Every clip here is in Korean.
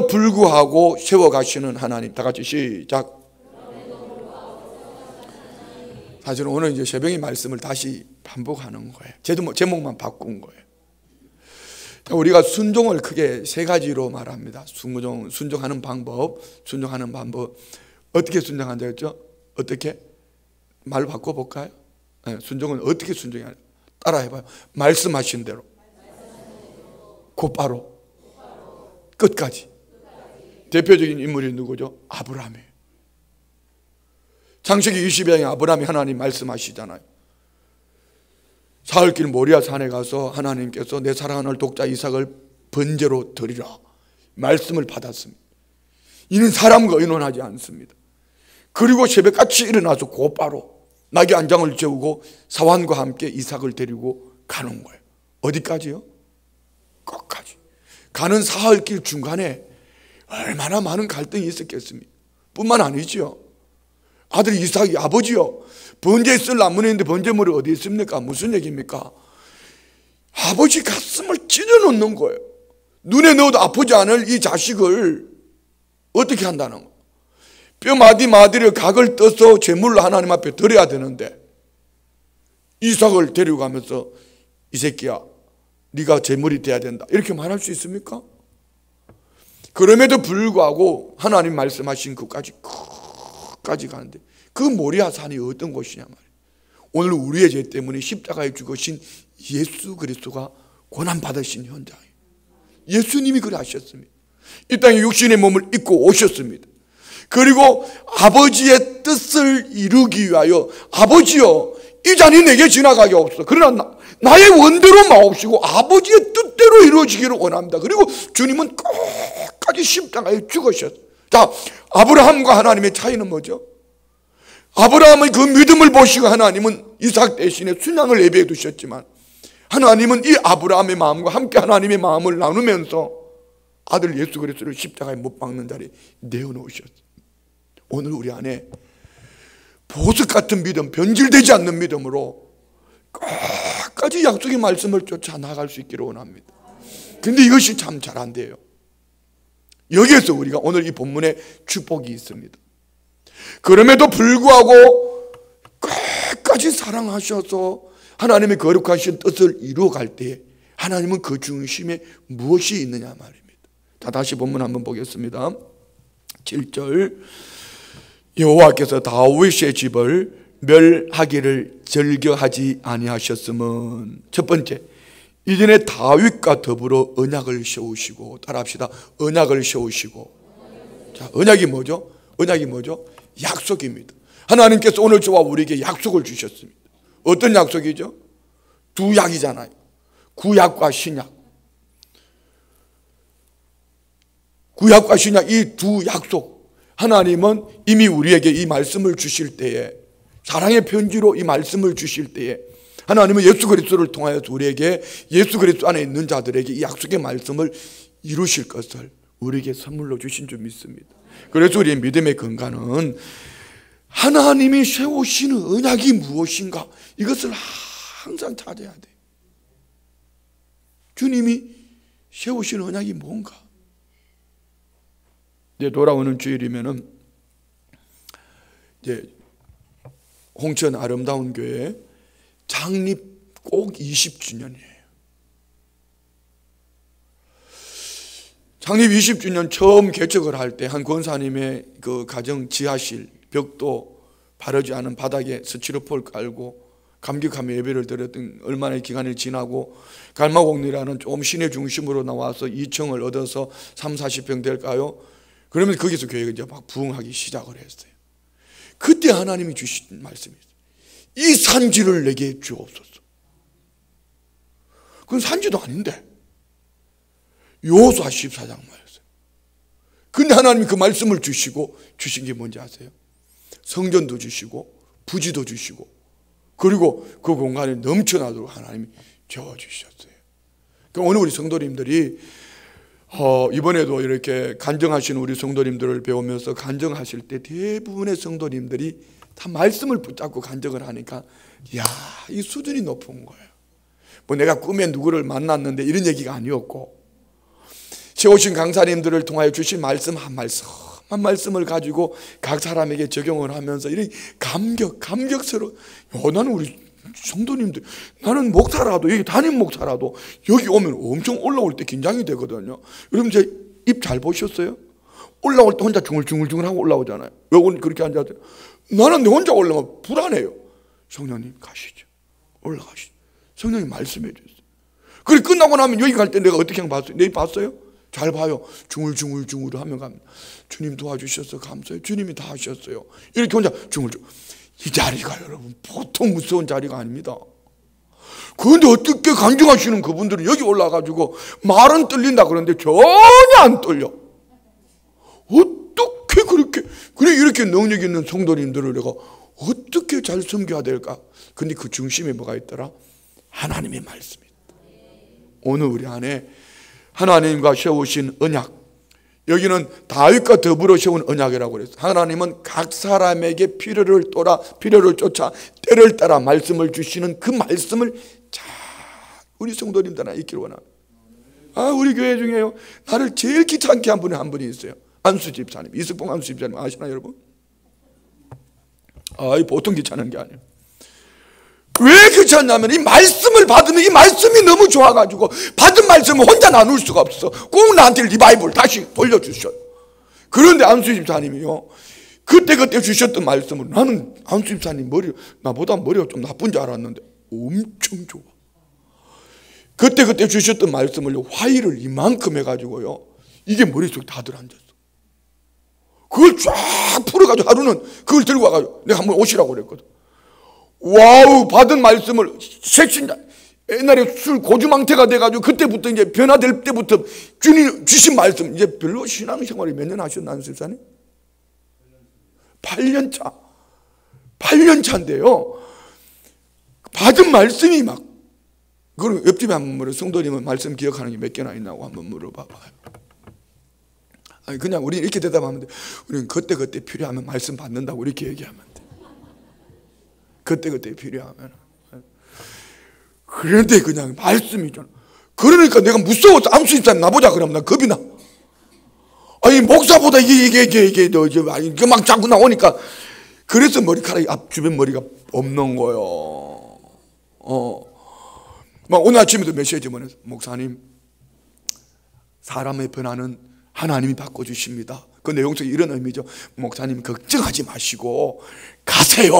불구하고 세워가시는 하나님. 다 같이 시작. 사실은 오늘 이제 새벽의 말씀을 다시 반복하는 거예요. 제목만 바꾼 거예요. 우리가 순종을 크게 세 가지로 말합니다. 순종하는 방법, 어떻게 순종한다 했죠? 어떻게? 말 바꿔볼까요? 네, 순종은 어떻게 순종해야 따라 해봐요. 말씀하신 대로 곧바로 끝까지. 대표적인 인물이 누구죠? 아브라함이에요. 창세기 20장에 아브라함이 하나님 말씀하시잖아요. 사흘길 모리아 산에 가서 하나님께서 내 사랑하는 독자 이삭을 번제로 드리라 말씀을 받았습니다. 이는 사람과 의논하지 않습니다. 그리고 새벽같이 일어나서 곧바로 낙의 안장을 재우고 사환과 함께 이삭을 데리고 가는 거예요. 어디까지요? 끝까지. 가는 사흘길 중간에 얼마나 많은 갈등이 있었겠습니까? 뿐만 아니죠. 아들 이삭이 아버지요, 번제에 쓸 나무는 있는데 번제물이 어디 있습니까? 무슨 얘기입니까? 아버지 가슴을 찢어 놓는 거예요. 눈에 넣어도 아프지 않을 이 자식을 어떻게 한다는 거예요. 뼈 마디마디를 각을 떠서 제물로 하나님 앞에 드려야 되는데 이삭을 데리고 가면서 이 새끼야 네가 제물이 돼야 된다 이렇게 말할 수 있습니까? 그럼에도 불구하고 하나님 말씀하신 그까지 가는데 그 모리아 산이 어떤 곳이냐 말이에요. 오늘 우리의 죄 때문에 십자가에 죽으신 예수 그리스도가 고난받으신 현장이에요. 예수님이 그래 하셨습니다. 이 땅에 육신의 몸을 입고 오셨습니다. 그리고 아버지의 뜻을 이루기 위하여 아버지여 이 잔이 내게 지나가게 없어. 그러나 나의 원대로 마옵시고 아버지의 뜻대로 이루어지기를 원합니다. 그리고 주님은 끝까지 십자가에 죽으셨어요. 자, 아브라함과 하나님의 차이는 뭐죠? 아브라함의 그 믿음을 보시고 하나님은 이삭 대신에 순양을 예배해 두셨지만 하나님은 이 아브라함의 마음과 함께 하나님의 마음을 나누면서 아들 예수 그리스도를 십자가에 못 박는 자리에 내어놓으셨어요. 오늘 우리 안에 보석 같은 믿음, 변질되지 않는 믿음으로 끝까지 약속의 말씀을 쫓아 나갈 수 있기를 원합니다. 근데 이것이 참 잘 안 돼요. 여기에서 우리가 오늘 이 본문에 축복이 있습니다. 그럼에도 불구하고 끝까지 사랑하셔서 하나님의 거룩하신 뜻을 이루어갈 때에 하나님은 그 중심에 무엇이 있느냐 말입니다. 자, 다시 본문 한번 보겠습니다. 7절 여호와께서 다윗의 집을 멸하기를 즐겨하지 아니하셨음은 첫 번째 이전에 다윗과 더불어 언약을 세우시고 따라합시다. 언약을 세우시고. 자, 언약이 뭐죠? 언약이 뭐죠? 약속입니다. 하나님께서 오늘 저와 우리에게 약속을 주셨습니다. 어떤 약속이죠? 두 약이잖아요. 구약과 신약. 구약과 신약 이 두 약속. 하나님은 이미 우리에게 이 말씀을 주실 때에 사랑의 편지로 이 말씀을 주실 때에 하나님은 예수 그리스도를 통하여서 우리에게 예수 그리스도 안에 있는 자들에게 이 약속의 말씀을 이루실 것을 우리에게 선물로 주신 줄 믿습니다. 그래서 우리의 믿음의 근간은 하나님이 세우시는 언약이 무엇인가 이것을 항상 찾아야 돼. 주님이 세우시는 언약이 뭔가. 이제 돌아오는 주일이면은 이제 홍천 아름다운 교회 창립 꼭 20주년이에요. 창립 20주년 처음 개척을 할 때 한 권사님의 그 가정 지하실 벽도 바르지 않은 바닥에 스티로폼을 깔고 감격하며 예배를 드렸던 얼마나 기간이 지나고 갈마공리라는 좀 시내 중심으로 나와서 2층을 얻어서 3, 40평 될까요? 그러면 거기서 교회가 이제 막 부흥하기 시작을 했어요. 그때 하나님이 주신 말씀이었어요. 이 산지를 내게 주옵소서. 그건 산지도 아닌데 여호수아 14장 말이었어요. 근데 하나님이 그 말씀을 주시고 주신 게 뭔지 아세요? 성전도 주시고 부지도 주시고 그리고 그 공간에 넘쳐나도록 하나님이 채워주셨어요. 그러니까 오늘 우리 성도님들이 이번에도 이렇게 간증하시는 우리 성도님들을 배우면서 간증하실 때 대부분의 성도님들이 다 말씀을 붙잡고 간증을 하니까 이야, 이 수준이 높은 거예요. 뭐 내가 꿈에 누구를 만났는데 이런 얘기가 아니었고 세우신 강사님들을 통하여 주신 말씀 한 말씀을 가지고 각 사람에게 적용을 하면서 이렇게 감격스러워. 나는 우리 성도님들, 나는 목사라도, 여기 담임 목사라도 여기 오면 엄청 올라올 때 긴장이 되거든요. 여러분 제 입 잘 보셨어요? 올라올 때 혼자 중얼중얼 하고 올라오잖아요. 여러분 그렇게 앉아서 나는 내 혼자 올라가면 불안해요. 성령님 가시죠. 올라가시죠. 성령님 말씀해 주세요. 그래 끝나고 나면 여기 갈 때 내가 어떻게 봤어요? 내일 봤어요? 잘 봐요. 중얼중얼 하면 갑니다. 주님 도와주셔서 감사해요. 주님이 다 하셨어요. 이렇게 혼자 중얼중얼. 이 자리가 여러분 보통 무서운 자리가 아닙니다. 그런데 어떻게 간증하시는 그분들은 여기 올라가지고 말은 떨린다 그러는데 전혀 안 떨려. 어떻게 그렇게, 그래 이렇게 능력 있는 성도님들을 내가 어떻게 잘 섬겨야 될까? 근데 그 중심에 뭐가 있더라? 하나님의 말씀이 있다. 오늘 우리 안에 하나님과 세우신 언약, 여기는 다윗과 더불어 세운 언약이라고 그랬어요. 하나님은 각 사람에게 필요를 쫓아 때를 따라 말씀을 주시는 그 말씀을 잘 우리 성도님들한테 있기를 원합니다. 우리 교회 중에요, 나를 제일 귀찮게 한 분이 있어요. 안수 집사님, 이석봉 안수 집사님 아시나요 여러분? 보통 귀찮은 게 아니에요. 왜 귀찮냐면 이 말씀을 받으면 이 말씀이 너무 좋아가지고 받은 말씀을 혼자 나눌 수가 없어. 꼭 나한테 리바이벌 다시 돌려주셔요. 그런데 안수 집사님이요, 그때 주셨던 말씀을, 나는 안수 집사님 나보다 머리가 좀 나쁜 줄 알았는데 엄청 좋아. 그때 주셨던 말씀을 화의를 이만큼 해가지고요, 이게 머릿속에 다 들어앉았어. 그걸 쫙 풀어가지고 하루는 그걸 들고 와가지고 내가 한번 오시라고 그랬거든. 와우, 받은 말씀을 색신자, 옛날에 술 고주망태가 돼가지고 그때부터 이제 변화될 때부터 주님 주신 말씀, 이제 별로 신앙생활이 몇 년 하셨나 안수사님? 8년 차인데요, 받은 말씀이 막, 그럼 옆집에 한번 물어, 성도님은 말씀 기억하는 게 몇 개나 있나고 한번 물어봐봐요. 그냥 우리 이렇게 대답하면 돼. 우리는 그때 필요하면 말씀 받는다고 이렇게 얘기하면 돼. 그때 필요하면. 그런데 그냥 말씀이잖아. 그러니까 내가 무서워서 안수 집사님 나보자 그러면 나 겁이 나. 목사보다 이게 막 자꾸 나오니까, 그래서 머리카락이 앞주변 머리가 없는 거예요. 막 오늘 아침에도 메시지 보내서, 목사님, 사람의 변화는 하나님이 바꿔주십니다. 그 내용 속에 이런 의미죠. 목사님 걱정하지 마시고 가세요.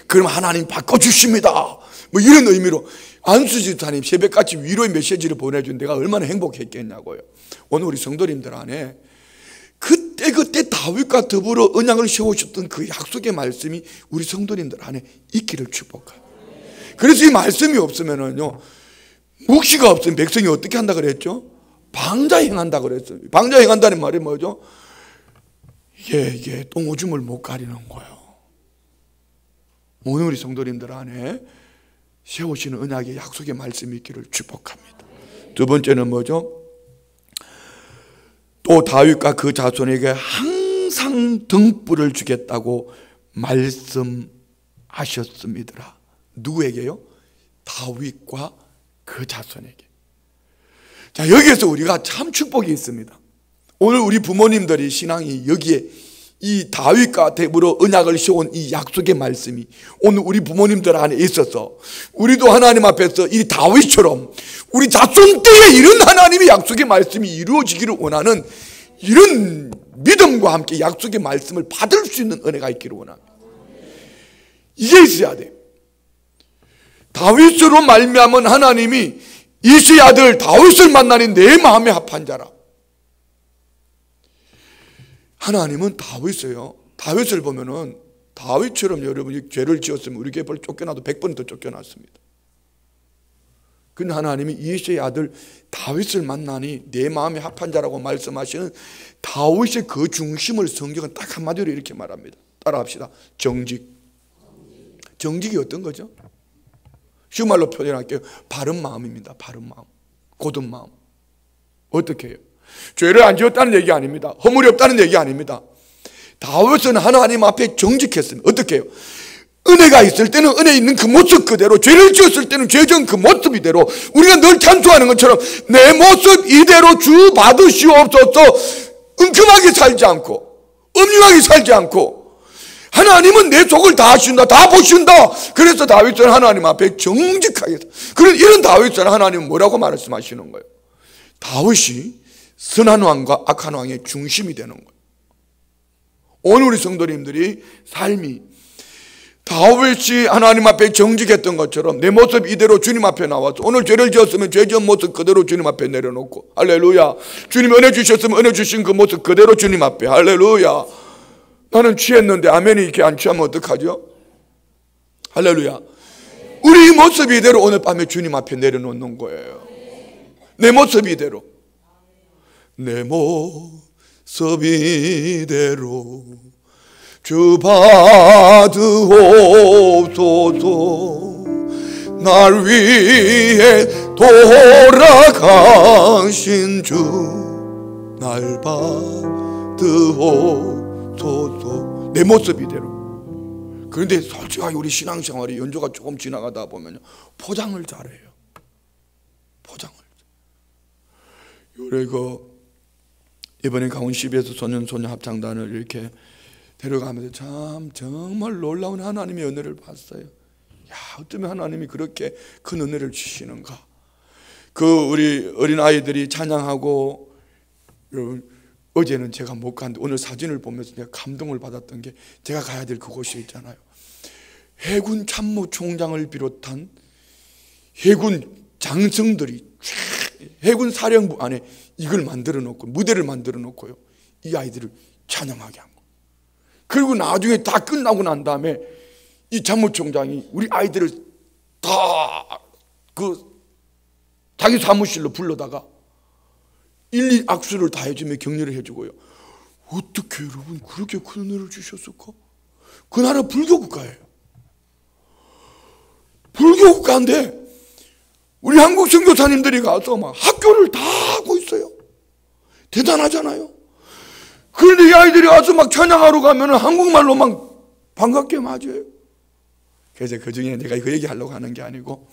그럼 하나님 바꿔주십니다. 뭐 이런 의미로 안수 집사님 새벽같이 위로의 메시지를 보내준 내가 얼마나 행복했겠냐고요. 오늘 우리 성도님들 안에 그때 다윗과 더불어 언약을 세우셨던 그 약속의 말씀이 우리 성도님들 안에 있기를 축복해요. 그래서 이 말씀이 없으면은요, 묵시가 없으면 백성이 어떻게 한다 그랬죠? 방자행한다 그랬어요. 방자행한다는 말이 뭐죠? 이게 똥오줌을 못 가리는 거예요. 오늘 우리 성도님들 안에 세우시는 언약의 약속의 말씀이 있기를 축복합니다. 두 번째는 뭐죠? 또 다윗과 그 자손에게 항상 등불을 주겠다고 말씀하셨습니다. 누구에게요? 다윗과 그 자손에게. 자, 여기에서 우리가 참 축복이 있습니다. 오늘 우리 부모님들이 신앙이 여기에 이 다윗과 더불어 언약을 세운 이 약속의 말씀이 오늘 우리 부모님들 안에 있어서 우리도 하나님 앞에서 이 다윗처럼 우리 자손 때에 이런 하나님의 약속의 말씀이 이루어지기를 원하는 이런 믿음과 함께 약속의 말씀을 받을 수 있는 은혜가 있기를 원합니다. 이게 있어야 돼요. 다윗으로 말미암은 하나님이 이새의 아들 다윗을 만나니 내 마음에 합한 자라. 하나님은 다윗이에요. 다윗을 보면은 다윗처럼 여러분이 죄를 지었으면 우리 교회 쫓겨나도 100번 더 쫓겨났습니다. 근데 하나님이 이새의 아들 다윗을 만나니 내 마음에 합한 자라고 말씀하시는 다윗의 그 중심을 성경은 딱 한마디로 이렇게 말합니다. 따라합시다. 정직이 어떤 거죠? 쉬운 말로 표현할게요. 바른 마음입니다. 바른 마음, 곧은 마음. 어떻게 해요? 죄를 안 지었다는 얘기 아닙니다. 허물이 없다는 얘기 아닙니다. 다윗은 하나님 앞에 정직했습니다. 어떻게 해요? 은혜가 있을 때는 은혜 있는 그 모습 그대로, 죄를 지었을 때는 죄 지은 그 모습 이대로, 우리가 늘 찬송하는 것처럼 내 모습 이대로 주 받으시옵소서. 은큼하게 살지 않고 음흉하게 살지 않고, 하나님은 내 속을 다 아신다, 다 보신다. 그래서 다윗은 하나님 앞에 정직하게, 그런 이런 다윗은 하나님은 뭐라고 말씀하시는 거예요? 다윗이 선한 왕과 악한 왕의 중심이 되는 거예요. 오늘 우리 성도님들이 삶이 다윗이 하나님 앞에 정직했던 것처럼 내 모습 이대로 주님 앞에 나와서, 오늘 죄를 지었으면 죄 지은 모습 그대로 주님 앞에 내려놓고, 할렐루야. 주님 은혜 주셨으면 은혜 주신 그 모습 그대로 주님 앞에, 할렐루야. 나는 취했는데 아멘이 이렇게 안 취하면 어떡하죠? 할렐루야. 우리 모습 이대로 오늘 밤에 주님 앞에 내려놓는 거예요. 내 모습 이대로, 내 모습 이대로 주 받으옵소서. 날 위해 돌아가신 주 날 받으옵소서. 내 모습 이대로. 그런데 솔직하게 우리 신앙생활이 연조가 조금 지나가다 보면 포장을 잘해요. 포장을. 요래 이번에 강원시비에서 소년소녀 합창단을 이렇게 데려가면서 참 정말 놀라운 하나님의 은혜를 봤어요. 야, 어쩌면 하나님이 그렇게 큰 은혜를 주시는가. 우리 어린 아이들이 찬양하고, 어제는 제가 못 갔는데 오늘 사진을 보면서 제가 감동을 받았던 게, 제가 가야 될 그곳이 있잖아요. 해군 참모총장을 비롯한 해군 장성들이 해군 사령부 안에 이걸 만들어 놓고, 무대를 만들어 놓고요, 이 아이들을 찬양하게 한 거예요. 그리고 나중에 다 끝나고 난 다음에 이 참모총장이 우리 아이들을 다 자기 사무실로 불러다가 일일이 악수를 다 해주며 격려를 해주고요. 어떻게 여러분 그렇게 큰 은혜를 주셨을까? 그 나라 불교 국가예요. 불교 국가인데 우리 한국 선교사님들이 가서 막 학교를 다 하고 있어요. 대단하잖아요. 그런데 이 아이들이 와서 막 찬양하러 가면 한국말로 막 반갑게 맞아요. 그래서 그 중에 내가 그 얘기하려고 하는 게 아니고,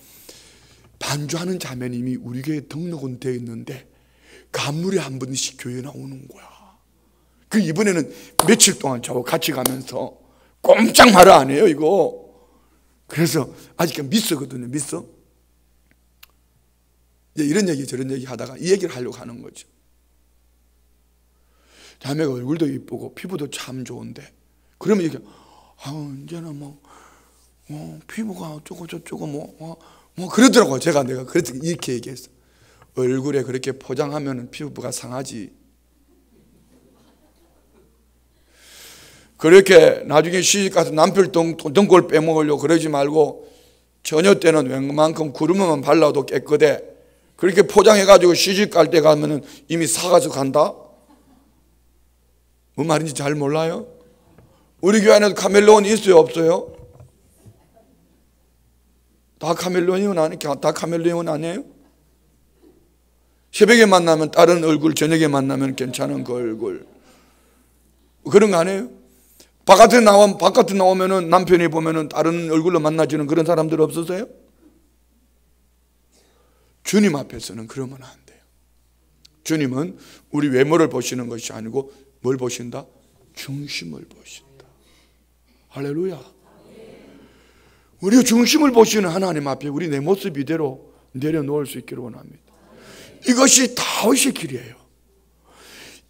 반주하는 자매님이 우리 교회에 등록은 되어 있는데 간물에 한 번씩 교회에 나오는 거야. 그 이번에는 며칠 동안 저하고 같이 가면서 꼼짝 말을 안 해요, 이거. 그래서 아직 미스거든요, 미스. 이런 얘기 저런 얘기 하다가 이 얘기를 하려고 하는 거죠. 자매가 얼굴도 이쁘고 피부도 참 좋은데, 그러면 이게 이제는 피부가 어쩌고 저쩌고 뭐 그러더라고요. 내가 그래서 이렇게 얘기했어. 얼굴에 그렇게 포장하면 피부가 상하지. 그렇게 나중에 시집가서 남편 등골 빼먹으려고 그러지 말고, 저녁 때는 웬만큼 구름만 발라도 깨끗해. 그렇게 포장해가지고 시집갈 때 가면은 이미 사가서 간다? 뭐 말인지 잘 몰라요? 우리 교회 안에도 카멜레온 있어요, 없어요? 다 카멜레온 아니에요? 새벽에 만나면 다른 얼굴, 저녁에 만나면 괜찮은 그 얼굴. 그런 거 아니에요? 바깥에 나오면은 남편이 보면은 다른 얼굴로 만나지는 그런 사람들 없으세요? 주님 앞에서는 그러면 안 돼요. 주님은 우리 외모를 보시는 것이 아니고 뭘 보신다? 중심을 보신다. 할렐루야. 우리 중심을 보시는 하나님 앞에 우리 내 모습 이대로 내려놓을 수 있기를 원합니다. 이것이 다윗의 길이에요.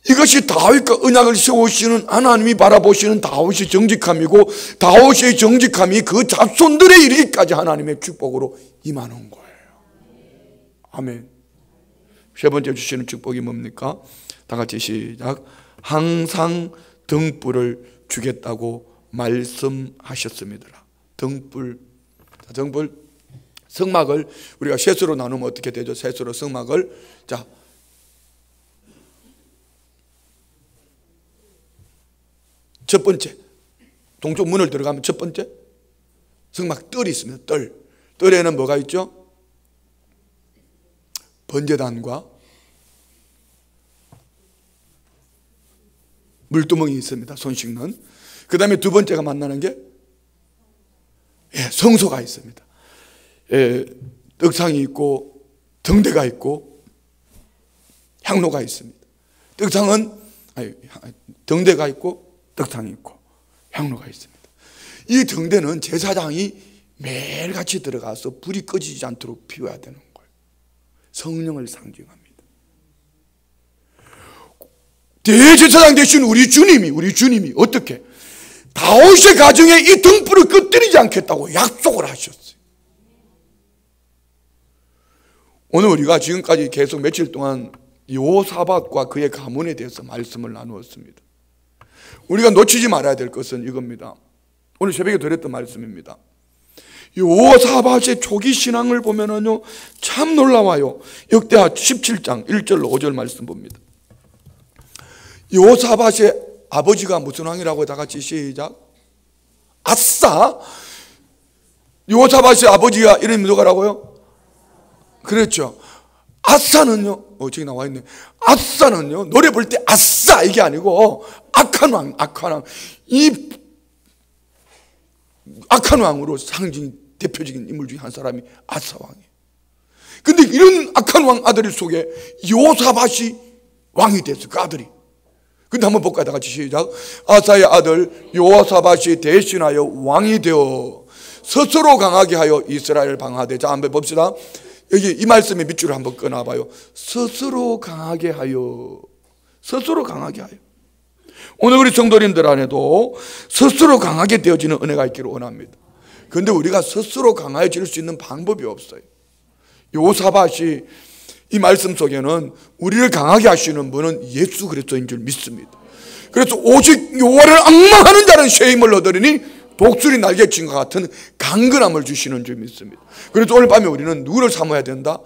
이것이 다윗과 언약을 세우시는 하나님이 바라보시는 다윗의 정직함이고, 다윗의 정직함이 그 자손들에 이르기까지 하나님의 축복으로 임하는 거예요. 아멘. 세 번째 주시는 축복이 뭡니까? 다 같이 시작. 항상 등불을 주겠다고 말씀하셨습니다. 등불, 성막을 우리가 셋으로 나누면 어떻게 되죠? 셋으로 성막을, 자, 첫 번째, 동쪽 문을 들어가면 첫 번째 성막 뜰이 있습니다. 뜰에는 뭐가 있죠? 번제단과 물두멍이 있습니다. 손 씻는. 그 다음에 두 번째가 만나는 게 성소가 있습니다. 떡상이 있고 등대가 있고 향로가 있습니다. 등대가 있고 떡상이 있고 향로가 있습니다. 이 등대는 제사장이 매일같이 들어가서 불이 꺼지지 않도록 피워야 되는 거예요. 성령을 상징합니다. 대제사장 되신 우리 주님이 어떻게 다윗의 가정에 이 등불을 꺼뜨리지 않겠다고 약속을 하셨어요. 오늘 우리가 지금까지 계속 며칠 동안 여호사밧과 그의 가문에 대해서 말씀을 나누었습니다. 우리가 놓치지 말아야 될 것은 이겁니다. 오늘 새벽에 드렸던 말씀입니다. 여호사밧의 초기 신앙을 보면은요 참 놀라워요. 역대하 17장 1절로 5절 말씀 봅니다. 여호사밧의 아버지가 무슨 왕이라고 다 같이 시작. 아사. 여호사밧의 아버지가 이름이 누가라고요? 그렇죠. 아사는요, 저기 나와 있네. 아사는요, 노래 부를 때 아싸 이게 아니고 악한 왕. 이 악한 왕으로 대표적인 인물 중에 한 사람이 아사 왕이에요. 근데 이런 악한 왕 아들 속에 여호사밧이 왕이 됐어요. 그 아들이. 근데 한번 볼까요? 다 같이 시작. 아사의 아들 여호사밧이 대신하여 왕이 되어 스스로 강하게 하여 이스라엘을 방하되. 자, 한번 봅시다. 여기 이 말씀의 밑줄을 한번 끊어봐요. 스스로 강하게 하여. 오늘 우리 성도님들 안에도 스스로 강하게 되어지는 은혜가 있기를 원합니다. 그런데 우리가 스스로 강해질 수 있는 방법이 없어요. 여호사밧이 이 말씀 속에는 우리를 강하게 하시는 분은 예수 그리스도인 줄 믿습니다. 그래서 오직 여호와를 앙망하는 자는 새 힘을 얻으리니 독수리 날개친과 같은 강건함을 주시는 줄 믿습니다. 그래서 오늘 밤에 우리는 누구를 사모해야 된다?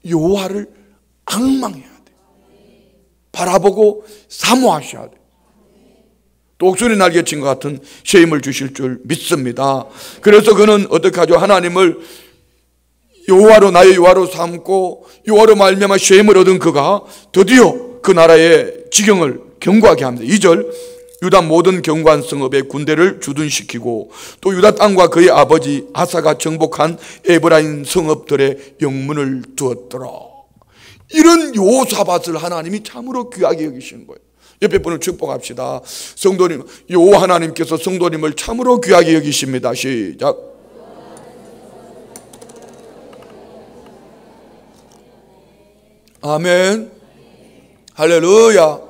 여호와를 앙망해야 돼. 바라보고 사모하셔야 돼. 독수리 날개친과 같은 새 힘을 주실 줄 믿습니다. 그래서 그는 어떻게 하죠? 하나님을 여호와로 나의 여호와로 삼고 여호와로 말미암아 새 힘을 얻은 그가 드디어 그 나라의 지경을 견고하게 합니다. 2절. 유다 모든 견고한 성읍에 군대를 주둔시키고 또 유다 땅과 그의 아버지 아사가 정복한 에브라임 성읍들의 영문을 두었더라. 이런 여호사밧을 하나님이 참으로 귀하게 여기시는 거예요. 옆에 분을 축복합시다. 성도님, 여호와 하나님께서 성도님을 참으로 귀하게 여기십니다. 시작. 아멘. 할렐루야.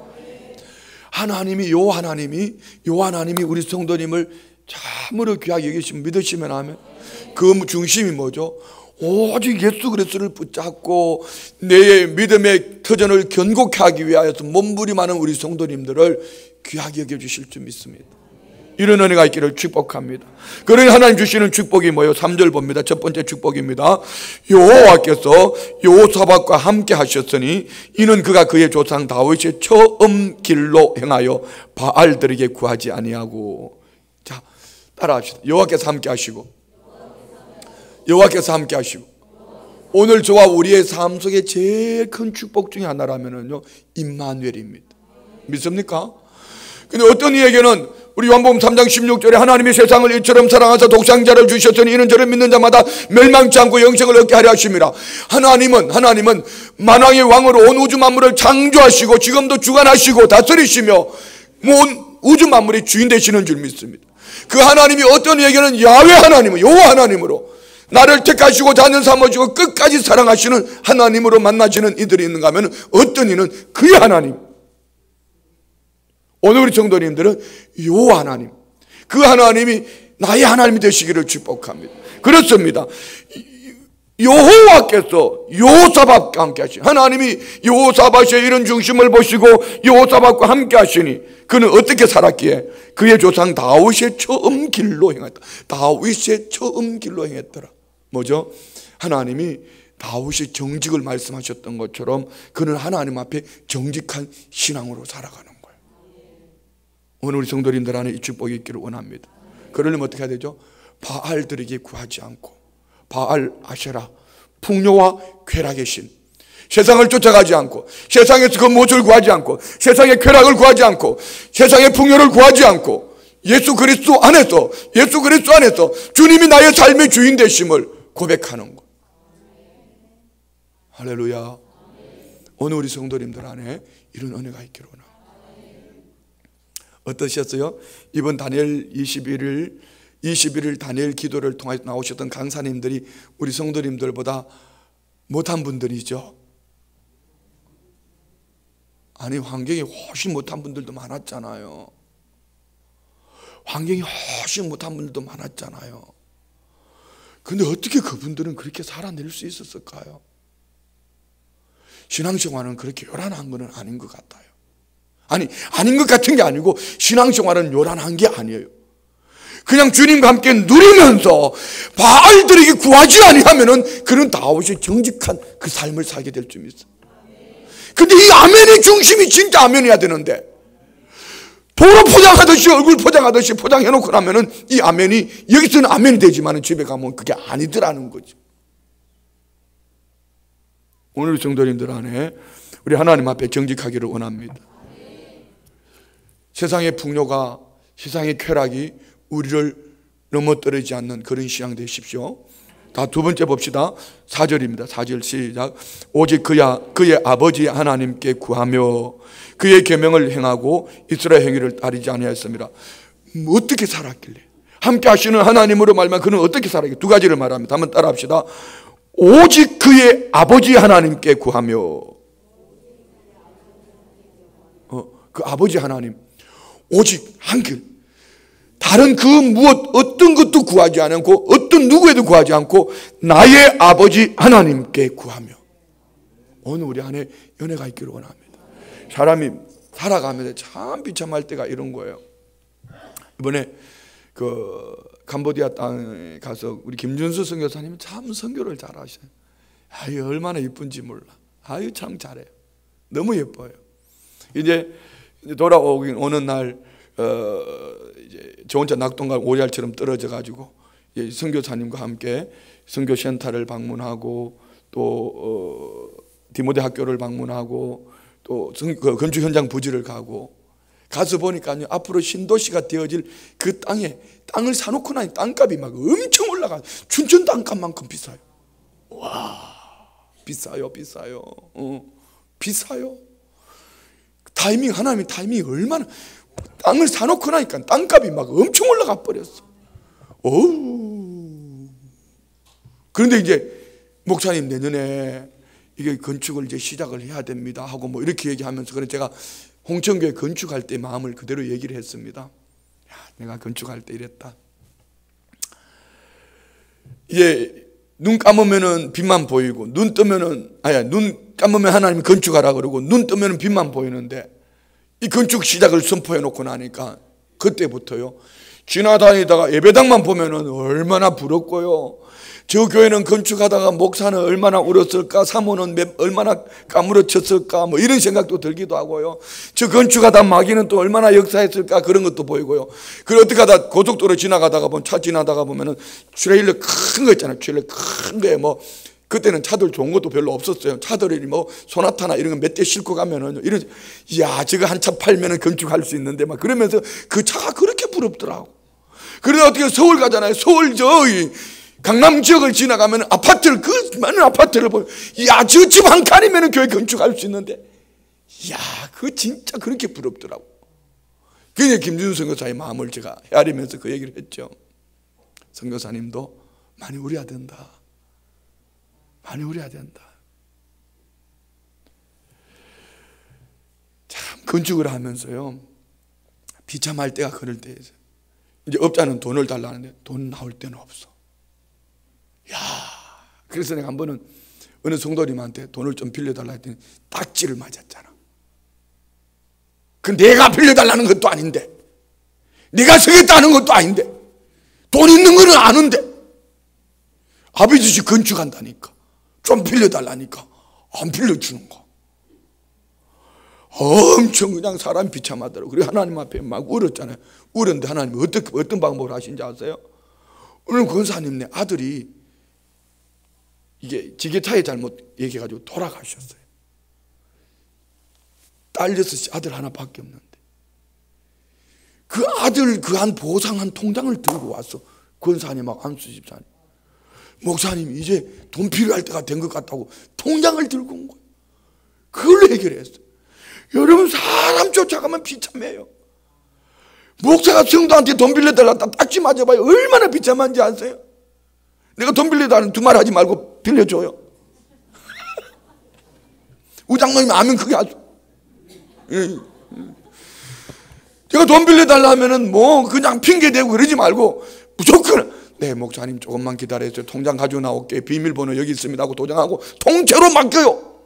여호와 하나님이 우리 성도님을 참으로 귀하게 여기시면 믿으시면 아멘. 그 중심이 뭐죠? 오직 예수 그리스도를 붙잡고 내 믿음의 터전을 견고케 하기 위하여서 몸부림하는 우리 성도님들을 귀하게 여겨주실 줄 믿습니다. 이런 은혜가 있기를 축복합니다. 그러니 하나님 주시는 축복이 뭐예요? 3절 봅니다. 첫 번째 축복입니다. 여호와께서 여호사밧과 함께 하셨으니 이는 그가 그의 조상 다윗의 처음 길로 행하여 바알들에게 구하지 아니하고. 자, 따라합시다. 여호와께서 함께 하시고 오늘 저와 우리의 삶 속에 제일 큰 축복 중에 하나라면요 임마누엘입니다. 믿습니까? 근데 어떤 이에게는 우리 요한복음 3장 16절에 하나님이 세상을 이처럼 사랑하사 독생자를 주셨으니 이는 저를 믿는 자마다 멸망치 않고 영생을 얻게 하려 하심이라. 하나님은 만왕의 왕으로 온 우주 만물을 창조하시고 지금도 주관하시고 다스리시며 온 우주 만물의 주인 되시는 줄 믿습니다. 그 하나님이 어떤 이에게는 야훼 하나님은 여호와 하나님으로 나를 택하시고 자녀 삼으시고 끝까지 사랑하시는 하나님으로 만나시는 이들이 있는가 하면 어떤 이는 그의 하나님. 오늘 우리 성도님들은 여호와 하나님, 그 하나님이 나의 하나님이 되시기를 축복합니다. 그렇습니다. 여호와께서 여호사밧과 함께 하시니 하나님이 여호사밧의 이런 중심을 보시고 여호사밧과 함께 하시니 그는 어떻게 살았기에 그의 조상 다윗의 처음 길로 행했다. 다윗의 처음 길로 행했더라. 뭐죠? 하나님이 다윗이 정직을 말씀하셨던 것처럼 그는 하나님 앞에 정직한 신앙으로 살아가는 거예요. 오늘 우리 성도님들 안에 이 축복이 있기를 원합니다. 그러려면 어떻게 해야 되죠? 바알들에게 구하지 않고 바알 아세라 풍요와 쾌락의 신, 세상을 쫓아가지 않고 세상에서 그 무엇을 구하지 않고 세상의 쾌락을 구하지 않고 세상의 풍요를 구하지 않고 예수 그리스도 안에서 주님이 나의 삶의 주인 되심을 고백하는 것. 할렐루야. 오늘 우리 성도님들 안에 이런 은혜가 있기를 원합니다. 어떠셨어요? 이번 다니엘 21일 다니엘 기도를 통해 나오셨던 강사님들이 우리 성도님들보다 못한 분들이죠. 아니, 환경이 훨씬 못한 분들도 많았잖아요. 환경이 훨씬 못한 분들도 많았잖아요. 근데 어떻게 그분들은 그렇게 살아낼 수 있었을까요? 신앙생활은 그렇게 요란한 건 아닌 것 같아요. 아닌 것 같은 게 아니고 신앙생활은 요란한 게 아니에요. 그냥 주님과 함께 누리면서 바알들에게 구하지 아니하면은 그런 다윗이 정직한 그 삶을 살게 될 줄 있어요. 근데 이 아멘의 중심이 진짜 아멘이어야 되는데 도로 포장하듯이 얼굴 포장하듯이 포장해놓고 나면은 이 아멘이 여기서는 아멘이 되지만 집에 가면 그게 아니더라는 거죠. 오늘 성도님들 안에 우리 하나님 앞에 정직하기를 원합니다. 세상의 풍요가, 세상의 쾌락이 우리를 넘어뜨리지 않는 그런 신앙 되십시오. 다 두 번째 봅시다. 4절입니다. 4절 시작. 오직 그의 아버지 하나님께 구하며 그의 계명을 행하고 이스라엘 행위를 따르지 아니하였습니다. 어떻게 살았길래? 함께 하시는 하나님으로 말하면 그는 어떻게 살았길래? 두 가지를 말합니다. 한번 따라합시다. 오직 그의 아버지 하나님께 구하며, 그 아버지 하나님, 오직 한 길, 다른 그 무엇 어떤 것도 구하지 않고 어떤 누구에도 구하지 않고 나의 아버지 하나님께 구하며. 오늘 우리 안에 연애가 있기를 원합니다. 사람이 살아가면서 참 비참할 때가 이런 거예요. 이번에 그 캄보디아 땅에 가서 우리 김준수 선교사님은 참 선교를 잘하셔요. 아유, 얼마나 예쁜지 몰라. 아유, 참 잘해요. 너무 예뻐요. 이제 돌아오긴 오는 날 이제 저 혼자 낙동강 오리알처럼 떨어져 가지고 선교사님과 함께 선교센터를 방문하고 또 디모데 학교를 방문하고 또 건축 현장 부지를 가서 보니까요, 앞으로 신도시가 되어질 그 땅을 사놓고 나니 땅값이 막 엄청 올라가. 춘천 땅값만큼 비싸요. 와, 비싸요. 비싸요. 하나님의 타이밍이 얼마나, 땅을 사놓고 나니까 땅값이 막 엄청 올라가 버렸어. 그런데 이제 목사님 내년에 이게 건축을 이제 시작을 해야 됩니다 하고 뭐 이렇게 얘기하면서, 그래서 제가 홍천교회 건축할 때 마음을 그대로 얘기를 했습니다. 야, 내가 건축할 때 이랬다. 이게 눈 감으면은 빛만 보이고 눈 감으면 하나님이 건축하라 그러고 눈 뜨면은 빛만 보이는데, 이 건축 시작을 선포해 놓고 나니까 그때부터요, 지나다니다가 예배당만 보면은 얼마나 부럽고요, 저 교회는 건축하다가 목사는 얼마나 울었을까, 사모는 얼마나 까무러쳤을까, 뭐 이런 생각도 들기도 하고요, 저 건축하다 마귀는 또 얼마나 역사했을까, 그런 것도 보이고요. 그리고 어떻게 하다 고속도로 차 지나다가 보면은 트레일러 큰 거 있잖아요. 트레일러 큰 거에 뭐 그때는 차들 좋은 것도 별로 없었어요. 차들이 뭐 소나타나 이런 거 몇 대 싣고 가면은 야, 저거 한 차 팔면은 건축할 수 있는데 막 그러면서 그 차가 그렇게 부럽더라고. 그러다 어떻게 서울 가잖아요. 서울 저기 강남 지역을 지나가면 많은 아파트를 보면, 야, 저 집 한 칸이면 교회 건축할 수 있는데, 야, 그거 진짜 그렇게 부럽더라고. 그냥 김준수 선교사의 마음을 제가 헤아리면서 그 얘기를 했죠. 선교사님도 많이 우려야 된다. 많이 우려야 된다. 참 건축을 하면서요, 비참할 때가 그럴 때예요. 이제 업자는 돈을 달라는데 돈 나올 때는 없어. 야, 그래서 내가 한 번은 어느 성도님한테 돈을 좀 빌려달라 했더니 딱지를 맞았잖아. 그 내가 빌려달라는 것도 아닌데, 내가 서겠다는 것도 아닌데, 돈 있는 거는 아는데, 아버지 집 건축한다니까 좀 빌려달라니까 안 빌려주는 거. 엄청 그냥 사람이 비참하더라고. 그리고 하나님 앞에 막 울었잖아요. 울었는데 하나님이 어떤 방법을 하신지 아세요? 오늘 권사님 내 아들이 이게 지게차에 잘못 얘기해가지고 돌아가셨어요. 딸 6이 아들 하나밖에 없는데, 그 그 아들 그 한 보상 한 통장을 들고 왔어. 권사님하고 안수 집사님. 목사님 이제 돈 필요할 때가 된 것 같다고 통장을 들고 온 거예요. 그걸 해결했어요. 여러분 사람 쫓아가면 비참해요. 목사가 성도한테 돈 빌려달라 딱지 맞아봐요. 얼마나 비참한지 아세요? 내가 돈 빌려달라는 두 말 하지 말고 빌려줘요. 우장로님 아멘 크게 하죠. 제가 돈 빌려달라 하면은 뭐 그냥 핑계대고 그러지 말고 무조건 네 목사님 조금만 기다려주세요. 통장 가지고 나올게. 비밀번호 여기 있습니다 하고 도장하고 통째로 맡겨요.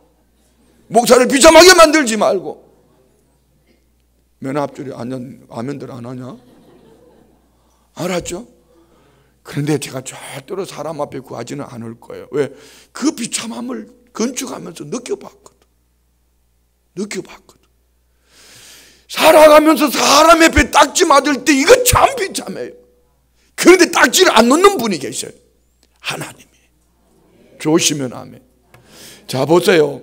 목사를 비참하게 만들지 말고. 면 앞줄이 아멘들 안 하냐? 알았죠? 그런데 제가 절대로 사람 앞에 구하지는 않을 거예요. 왜? 그 비참함을 건축하면서 느껴봤거든. 살아가면서 사람 앞에 딱지 맞을 때 이거 참 비참해요. 그런데 딱지를 안 놓는 분이 계셔요. 하나님이. 조시면 아멘. 자 보세요.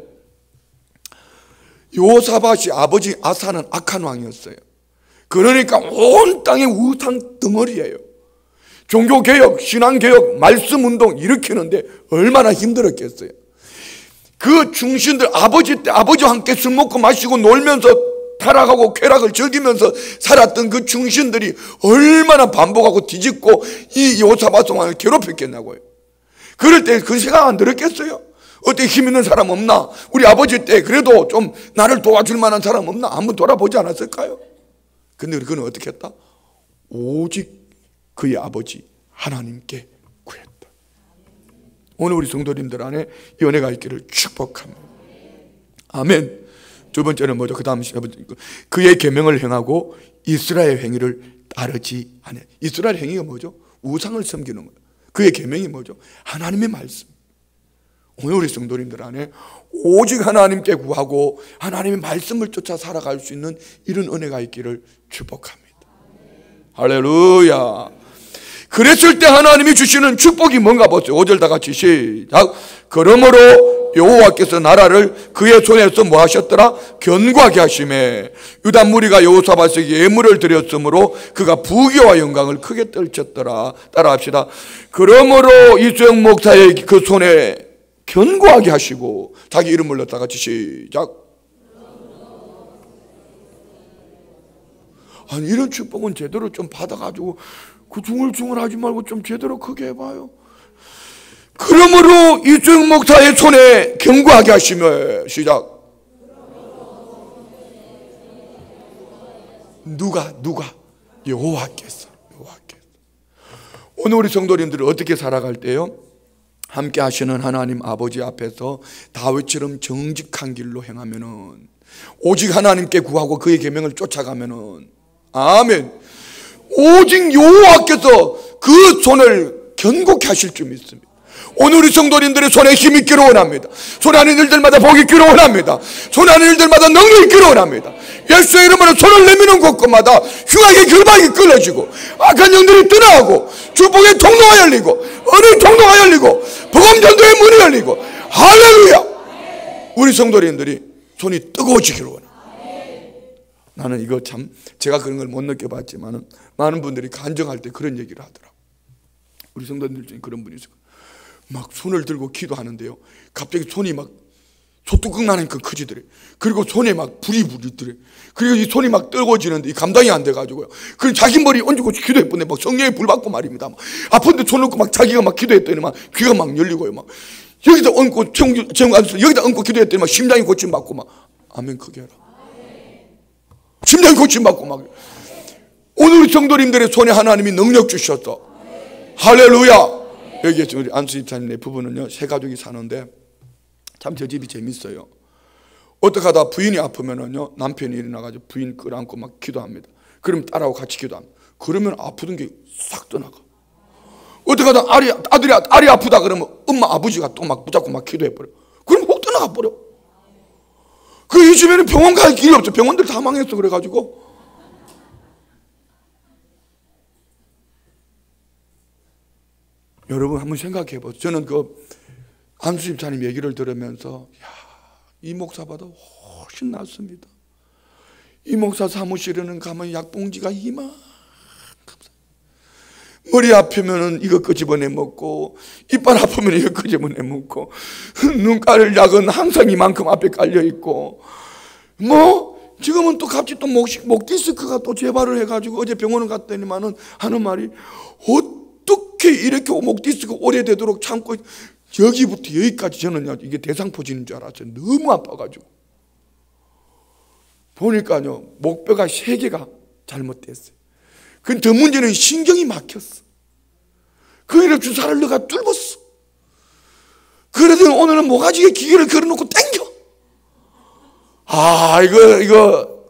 요사밧이 아버지 아사는 악한 왕이었어요. 그러니까 온 땅의 우상 덩어리예요. 종교개혁, 신앙개혁, 말씀운동 일으키는데 얼마나 힘들었겠어요. 그 중신들 아버지와 함께 술 먹고 마시고 놀면서 타락하고 쾌락을 즐기면서 살았던 그 중신들이 얼마나 반복하고 뒤집고 이 요사밧 왕을 괴롭혔겠냐고요. 그럴 때 그 생각 안 들었겠어요? 어떻게 힘 있는 사람 없나? 우리 아버지 때 그래도 좀 나를 도와줄 만한 사람 없나? 한번 돌아보지 않았을까요? 근데 그는 어떻게 했다? 오직 그의 아버지 하나님께 구했다. 오늘 우리 성도님들 안에 이 은혜가 있기를 축복합니다. 아멘. 두 번째는 뭐죠? 그 다음 그의 계명을 행하고 이스라엘 행위를 따르지 않아요. 이스라엘 행위가 뭐죠? 우상을 섬기는 거예요. 그의 계명이 뭐죠? 하나님의 말씀. 오늘 우리 성도님들 안에 오직 하나님께 구하고 하나님의 말씀을 쫓아 살아갈 수 있는 이런 은혜가 있기를 축복합니다. 할렐루야. 그랬을 때 하나님이 주시는 축복이 뭔가 보세요. 5절 다 같이 시작. 그러므로 여호와께서 나라를 그의 손에서 뭐 하셨더라? 견고하게 하시매 유다 무리가 여호사밧에게 예물을 드렸으므로 그가 부귀와 영광을 크게 떨쳤더라. 따라합시다. 그러므로 이수영 목사의 그 손에 견고하게 하시고 자기 이름을 넣다 같이 시작. 아니 이런 축복은 제대로 좀 받아가지고 그 중얼중얼 하지 말고 좀 제대로 크게 해봐요. 그러므로 이수영 목사의 손에 견고하게 하시며 시작. 누가 여호와께서. 오늘 우리 성도님들이 어떻게 살아갈 때요? 함께 하시는 하나님 아버지 앞에서 다윗처럼 정직한 길로 행하면은 오직 하나님께 구하고 그의 계명을 쫓아가면은 아멘. 오직 여호와께서 그 손을 견고케 하실 줄 믿습니다. 오늘 우리 성도님들의 손에 힘이 있기를 원합니다. 손에 하는 일들마다 복이 있기를 원합니다. 손에 하는 일들마다 능력이 있기를 원합니다. 예수의 이름으로 손을 내미는 곳곳마다 흉악의 결박이 끊어지고 악한 영들이 떠나가고 축복의 통로가 열리고 은혜의 통로가 열리고 복음 전도의 문이 열리고 할렐루야. 우리 성도님들이 손이 뜨거워지기를 원합니다. 나는 이거 참 제가 그런 걸 못 느껴봤지만 많은 분들이 간증할 때 그런 얘기를 하더라고요. 우리 성도님들 중에 그런 분이 있어요. 막 손을 들고 기도하는데요 갑자기 손이 막 소뚜껑 나니까 커지더래. 그리고 손에 막 불이 붙더래. 그리고 이 손이 막 뜨거워지는데 감당이 안 돼가지고요. 그리고 자기 머리 얹고 기도했는데 막 성령의 불 받고 말입니다. 막 아픈데 손 놓고 막 자기가 막 기도했더니 막 귀가 막 열리고요. 막 여기다 얹고 여기다 얹고 기도했더니 막 심장이 고침 받고 막 아멘 크게 해라. 심장이 고침 받고 막 오늘 우리 성도님들의 손에 하나님이 능력 주셨어. 할렐루야. 여기 우리 안수 집사님 네 부부는요 세 가족이 사는데 참 저 집이 재밌어요. 어떻게 하다 부인이 아프면은요 남편이 일어나가지고 부인 끌어안고 막 기도합니다. 그럼 딸하고 같이 기도합니다. 그러면 아프던 게 싹 떠나가. 어떻게 하다 알이 아프다 그러면 엄마 아버지가 또 막 붙잡고 막 기도해버려. 그럼 혹 떠나가 버려. 그 이 집에는 병원 갈 길이 없어. 병원들 다 망했어. 그래가지고 여러분 한번 생각해 보세요. 저는 그 안수 집사님 얘기를 들으면서 이 목사보다 훨씬 낫습니다. 이 목사 사무실에는 가면 약봉지가 이만큼, 머리 아프면은 이거 끄집어내 먹고, 이빨 아프면 이거 끄집어내 먹고, 눈깔 약은 항상 이만큼 앞에 깔려 있고, 지금은 또 갑자기 또 목 디스크가 또 재발을 해가지고 어제 병원을 갔더니만은 하는 말이, 어떻게 이렇게 목 디스크 오래되도록 참고, 여기부터 여기까지 저는요, 이게 대상포진인 줄 알았어요. 너무 아파가지고. 보니까요, 목뼈가 3개가 잘못됐어요. 그 더 문제는 신경이 막혔어. 거기를 주사를 넣어가 뚫었어. 그래도 오늘은 모가지에 기계를 걸어놓고 땡겨. 이거.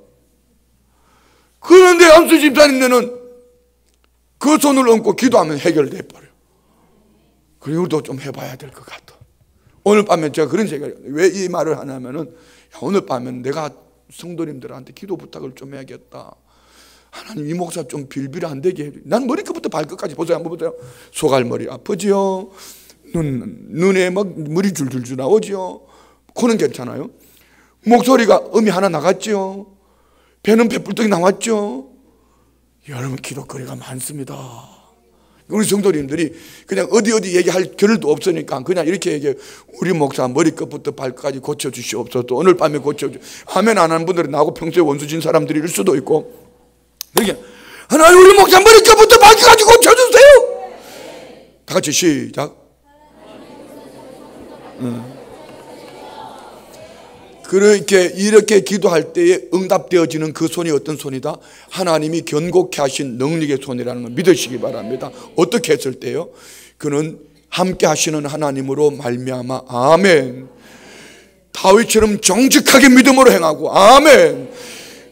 그런데 안수 집사님네는 그 손을 얹고 기도하면 해결돼 버려. 그리고 우리도 좀 해봐야 될 것 같아. 오늘 밤에 제가 그런 생각을, 왜 이 말을 하냐면은, 오늘 밤에는 내가 성도님들한테 기도 부탁을 좀 해야겠다. 하나님, 이 목사 좀 빌빌 안 되게 해줘. 난 머리끝부터 발끝까지 보세요. 한번 보세요. 소갈머리 아프지요. 눈에 막 물이 줄줄줄 나오지요. 코는 괜찮아요. 목소리가 음이 하나 나갔지요. 배는 배불뚝이 나왔죠. 여러분, 기도거리가 많습니다. 우리 성도님들이 그냥 어디 얘기할 겨를도 없으니까 그냥 이렇게 얘기해요. 우리 목사 머리끝부터 발끝까지 고쳐주시옵소서. 오늘 밤에 고쳐주시옵소서. 아멘 안 하는 분들은 나하고 평소에 원수진 사람들일 수도 있고, 그러니까 하나님, 우리 목사 머리끝부터 발끝까지 고쳐주세요. 다 같이 시작. 이렇게 기도할 때에 응답되어지는 그 손이 어떤 손이다? 하나님이 견고케 하신 능력의 손이라는 걸 믿으시기 바랍니다. 어떻게 했을 때요? 그는 함께 하시는 하나님으로 말미암아 아멘. 다윗처럼 정직하게 믿음으로 행하고 아멘.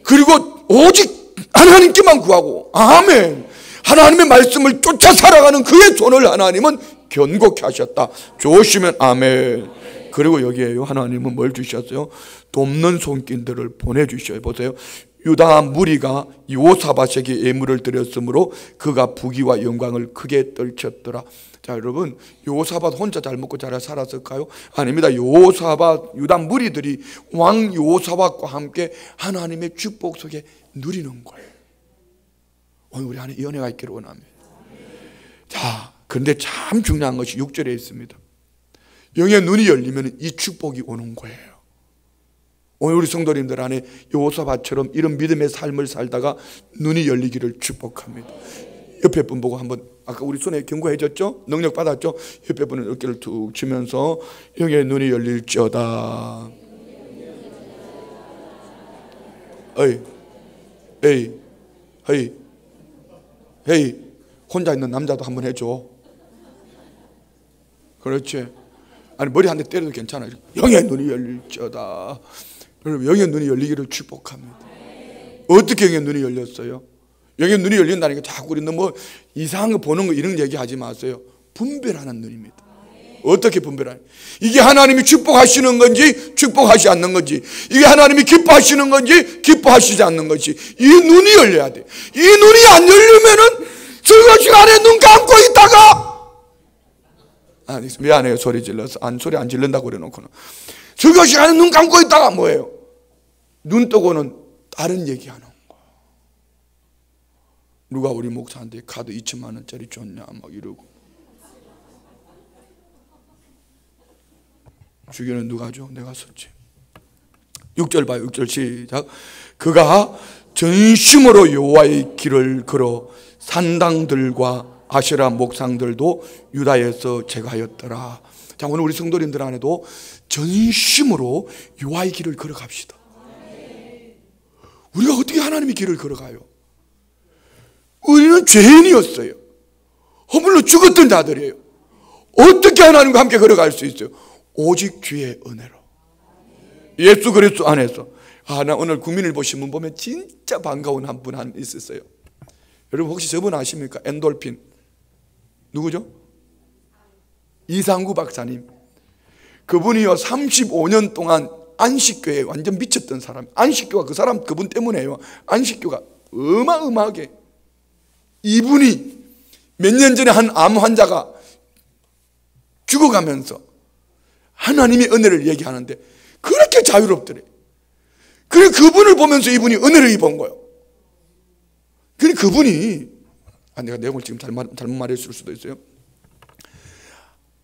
그리고 오직 하나님께만 구하고 아멘. 하나님의 말씀을 쫓아 살아가는 그의 손을 하나님은 견고케 하셨다. 좋으시면 아멘. 그리고 여기에요, 하나님은 뭘 주셨어요? 돕는 손길들을 보내주셔요. 보세요. 유다 무리가 여호사밧에게 예물을 드렸으므로 그가 부귀와 영광을 크게 떨쳤더라. 자, 여러분, 여호사밧 혼자 잘 먹고 잘 살았을까요? 아닙니다. 유다 무리들이 왕 여호사밧과 함께 하나님의 축복 속에 누리는 거예요. 오늘 우리 안에 이 은혜가 있기를 원합니다. 자, 그런데 참 중요한 것이 6절에 있습니다. 영의 눈이 열리면 이 축복이 오는 거예요. 오늘 우리 성도님들 안에 여호사밧처럼 이런 믿음의 삶을 살다가 눈이 열리기를 축복합니다. 옆에 분 보고 한번, 아까 우리 손에 경고해줬죠? 능력 받았죠? 옆에 분은 어깨를 툭 치면서 영의 눈이 열릴지어다. 에이, 혼자 있는 남자도 한번 해줘. 그렇지. 아니, 머리 한 대 때려도 괜찮아요. 영의 눈이 열릴지어다. 여러분, 영의 눈이 열리기를 축복합니다. 어떻게 영의 눈이 열렸어요? 영의 눈이 열린다니까 자꾸 우리는 이상한 거 보는 거 이런 얘기 하지 마세요. 분별하는 눈입니다. 어떻게 분별하냐? 이게 하나님이 축복하시는 건지 축복하지 않는 건지, 이게 하나님이 기뻐하시는 건지 기뻐하시지 않는 건지, 이 눈이 열려야 돼. 이 눈이 안 열리면은 설교 시간에 눈 감고 있다가, 미안해요, 소리 질러서. 소리 안 질른다고 그래놓고는. 설교 시간에 눈 감고 있다가 뭐예요? 눈 뜨고는 다른 얘기하는 거. 누가 우리 목사한테 카드 2천만 원짜리 줬냐 막 이러고. 주기는 누가 줘? 내가 썼지. 6절 봐요. 6절 시작. 그가 전심으로 여호와의 길을 걸어 산당들과 아세라 목상들도 유다에서 제거하였더라. 자, 오늘 우리 성도님들 안에도 전심으로 여호와의 길을 걸어갑시다. 우리가 어떻게 하나님의 길을 걸어가요? 우리는 죄인이었어요. 허물로 죽었던 자들이에요. 어떻게 하나님과 함께 걸어갈 수 있어요? 오직 주의 은혜로. 예수 그리스도 안에서. 나 오늘 국민을 보시면 보면 진짜 반가운 한 분 있었어요. 여러분 혹시 저분 아십니까? 엔돌핀. 누구죠? 이상구 박사님. 그분이요 35년 동안 안식교에 완전 미쳤던 사람. 안식교가 그분 때문에요. 안식교가 어마어마하게. 이분이 몇 년 전에 한 암 환자가 죽어가면서 하나님의 은혜를 얘기하는데 그렇게 자유롭더래. 그래 그분을 보면서 이분이 은혜를 입은 거예요. 그래 그분이 내가 내용을 지금 잘못 말했을 수도 있어요.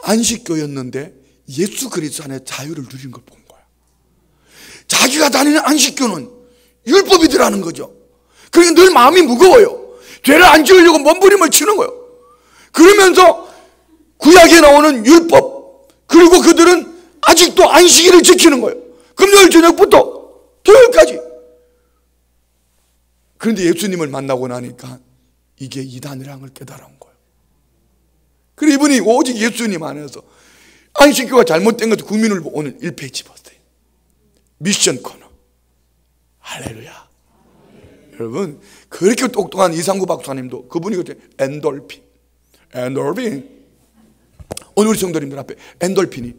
안식교였는데 예수 그리스도 안에 자유를 누리는 걸 본 거야. 자기가 다니는 안식교는 율법이더라는 거죠. 그러니까 늘 마음이 무거워요. 죄를 안 지으려고 몸부림을 치는 거예요. 그러면서 구약에 나오는 율법, 그리고 그들은 아직도 안식일을 지키는 거예요. 금요일 저녁부터 토요일까지. 그런데 예수님을 만나고 나니까 이게 이단이라는 걸 깨달은 거예요. 그래서 이분이 오직 예수님 안에서 안식교가 잘못된 것도 국민을 오늘 1페이지 봤어요. 미션 코너. 할렐루야. 여러분 그렇게 똑똑한 이상구 박사님도 그분이 그때 엔돌핀 오늘 우리 성도님들 앞에 엔돌핀이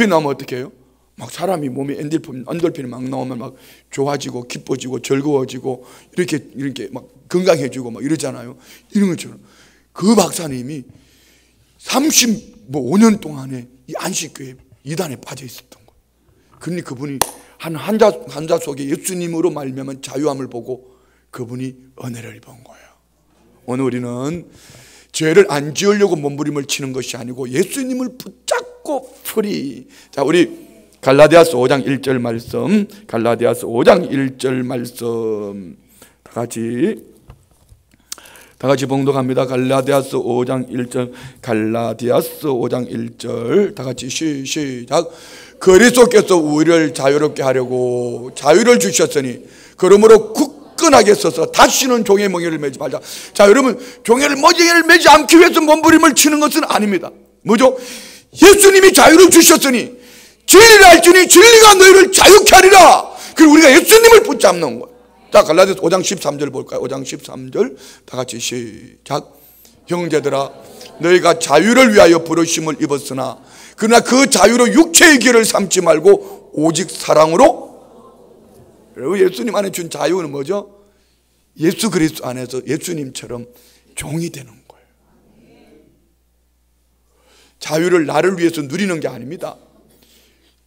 나오면 어떻게 해요? 막 사람이 몸에 엔돌핀이 막 나오면 막 좋아지고 기뻐지고 즐거워지고 이렇게 막 건강해지고 막 이러잖아요. 이런 것처럼 그 박사님이 35년 동안에 이 안식교에 이단에 빠져 있었던 거예요. 그런데 그분이 한 환자 속에 예수님으로 말미암은 자유함을 보고 그분이 은혜를 입은 거예요. 오늘 우리는 죄를 안 지으려고 몸부림을 치는 것이 아니고 예수님을 붙잡고 프리. 자, 우리 갈라디아서 5장 1절 말씀, 갈라디아서 5장 1절 말씀 다 같이 봉독합니다. 갈라디아서 5장 1절, 갈라디아서 5장 1절 다 같이 시작. 그리스도께서 우리를 자유롭게 하려고 자유를 주셨으니 그러므로 굳건하게 서서 다시는 종의 멍에를 매지 말자. 자, 여러분 종의 멍에를 매지 않기 위해서 몸부림을 치는 것은 아닙니다. 뭐죠? 예수님이 자유를 주셨으니 진리를 알지니 진리가 너희를 자유케 하리라. 그리고 우리가 예수님을 붙잡는 거예요. 자, 갈라디아서 5장 13절 볼까요? 5장 13절 다 같이 시작. 형제들아 너희가 자유를 위하여 부르심을 입었으나 그러나 그 자유로 육체의 길을 삼지 말고 오직 사랑으로. 여러분 예수님 안에 준 자유는 뭐죠? 예수 그리스도 안에서 예수님처럼 종이 되는 거예요. 자유를 나를 위해서 누리는 게 아닙니다.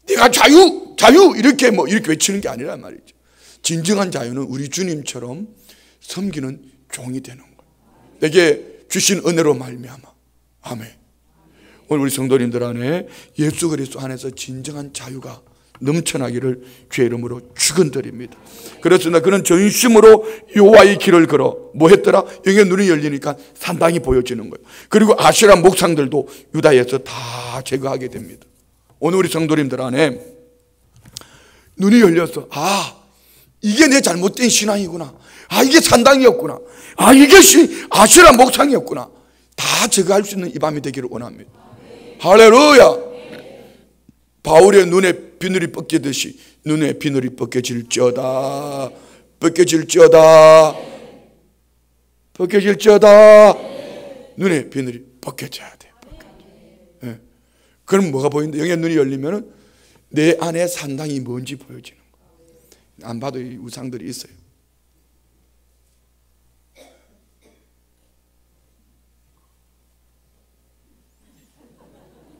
내가 자유 이렇게 외치는 게 아니란 말이죠. 진정한 자유는 우리 주님처럼 섬기는 종이 되는 거예요. 내게 주신 은혜로 말미암아. 아멘. 오늘 우리 성도님들 안에 예수 그리스도 안에서 진정한 자유가 넘쳐나기를 주의 이름으로 축원드립니다. 그렇습니다. 그는 전심으로 여호와의 길을 걸어 뭐 했더라? 영의 눈이 열리니까 산당이 보여지는 거예요. 그리고 아시라 목상들도 유다에서 다 제거하게 됩니다. 오늘 우리 성도님들 안에 눈이 열려서 이게 내 잘못된 신앙이구나. 이게 산당이었구나. 이게 아시라 목상이었구나. 다 제거할 수 있는 이 밤이 되기를 원합니다. 할렐루야. 바울의 눈에 비늘이 벗기듯이 눈에 비늘이 벗겨질지어다. 눈에 비늘이 벗겨져야 돼. 네. 그럼 뭐가 보인다? 영의 눈이 열리면 내 안에 산당이 뭔지 보여지는 거야. 안 봐도 이 우상들이 있어요.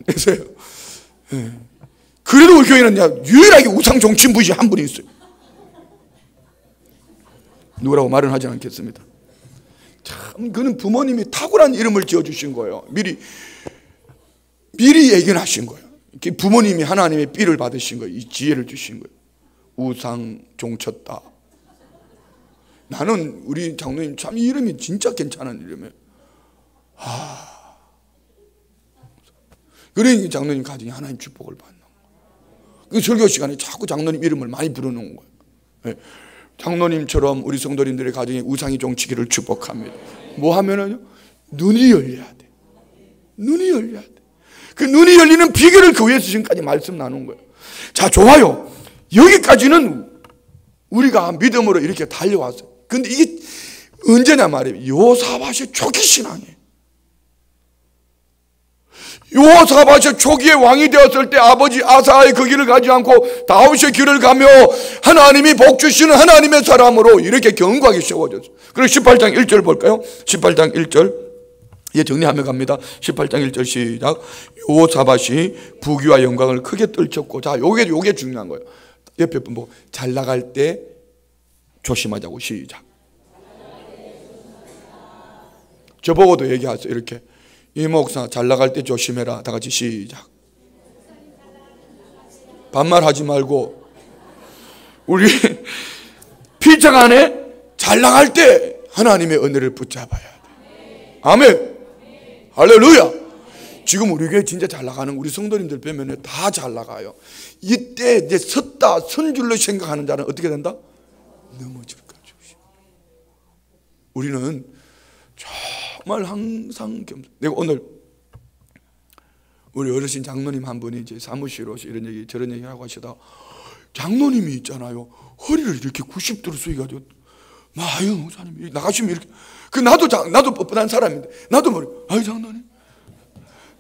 그래서요. 네. 그래도 우리 교회는 유일하게 우상 종친 분이 한 분이 있어요. 누구라고 말은 하지 않겠습니다. 참 그는 부모님이 탁월한 이름을 지어주신 거예요. 미리 예견하신 거예요. 부모님이 하나님의 삐를 받으신 거예요. 이 지혜를 주신 거예요. 우상 종쳤다. 나는 우리 장로님 참 이름이 진짜 괜찮은 이름이에요. 그러니까 장로님 가정이 하나님 축복을 받는 거예요. 그 설교 시간에 자꾸 장로님 이름을 많이 부르는 거예요. 네. 장로님처럼 우리 성도님들의 가정에 우상이 종치기를 축복합니다. 뭐 하면은요? 눈이 열려야 돼. 눈이 열려야 돼. 그 눈이 열리는 비결을 그 위에서 지금까지 말씀 나눈 거예요. 자, 좋아요. 여기까지는 우리가 믿음으로 이렇게 달려왔어요. 근데 이게 언제냐 말이에요. 여호사밧의 초기 신앙이에요. 여호사밧이 초기에 왕이 되었을 때 아버지 아사의 그 길을 가지 않고 다윗의 길을 가며 하나님이 복 주시는 하나님의 사람으로 이렇게 견고하게 세워졌어요. 그리고 18장 1절 볼까요? 18장 1절 정리하며 갑니다. 18장 1절 시작. 여호사밧이 부귀와 영광을 크게 떨쳤고, 자, 요게 중요한 거예요. 옆에 분 보고 잘 나갈 때 조심하자고. 시작. 저보고도 얘기하세요. 이렇게, 이 목사 잘 나갈 때 조심해라. 다 같이 시작. 반말하지 말고, 우리 필장 안에 잘 나갈 때 하나님의 은혜를 붙잡아야 돼. 아멘. 할렐루야. 지금 우리 교회 진짜 잘 나가는 우리 성도님들 뵈면 다 잘 나가요. 이때 이제 선 줄로 생각하는 자는 어떻게 된다? 넘어질 거죠. 우리는 정말 항상 내가 오늘 우리 어르신 장로님 한 분이 이제 사무실 오시 이런 얘기 저런 얘기 하고 하시다, 장로님이 있잖아요, 허리를 이렇게 90도로 숙여가지고 아유 목사님 나가시면 이렇게, 나도 뻣뻣한 사람인데 나도 머리, 아유 장로님,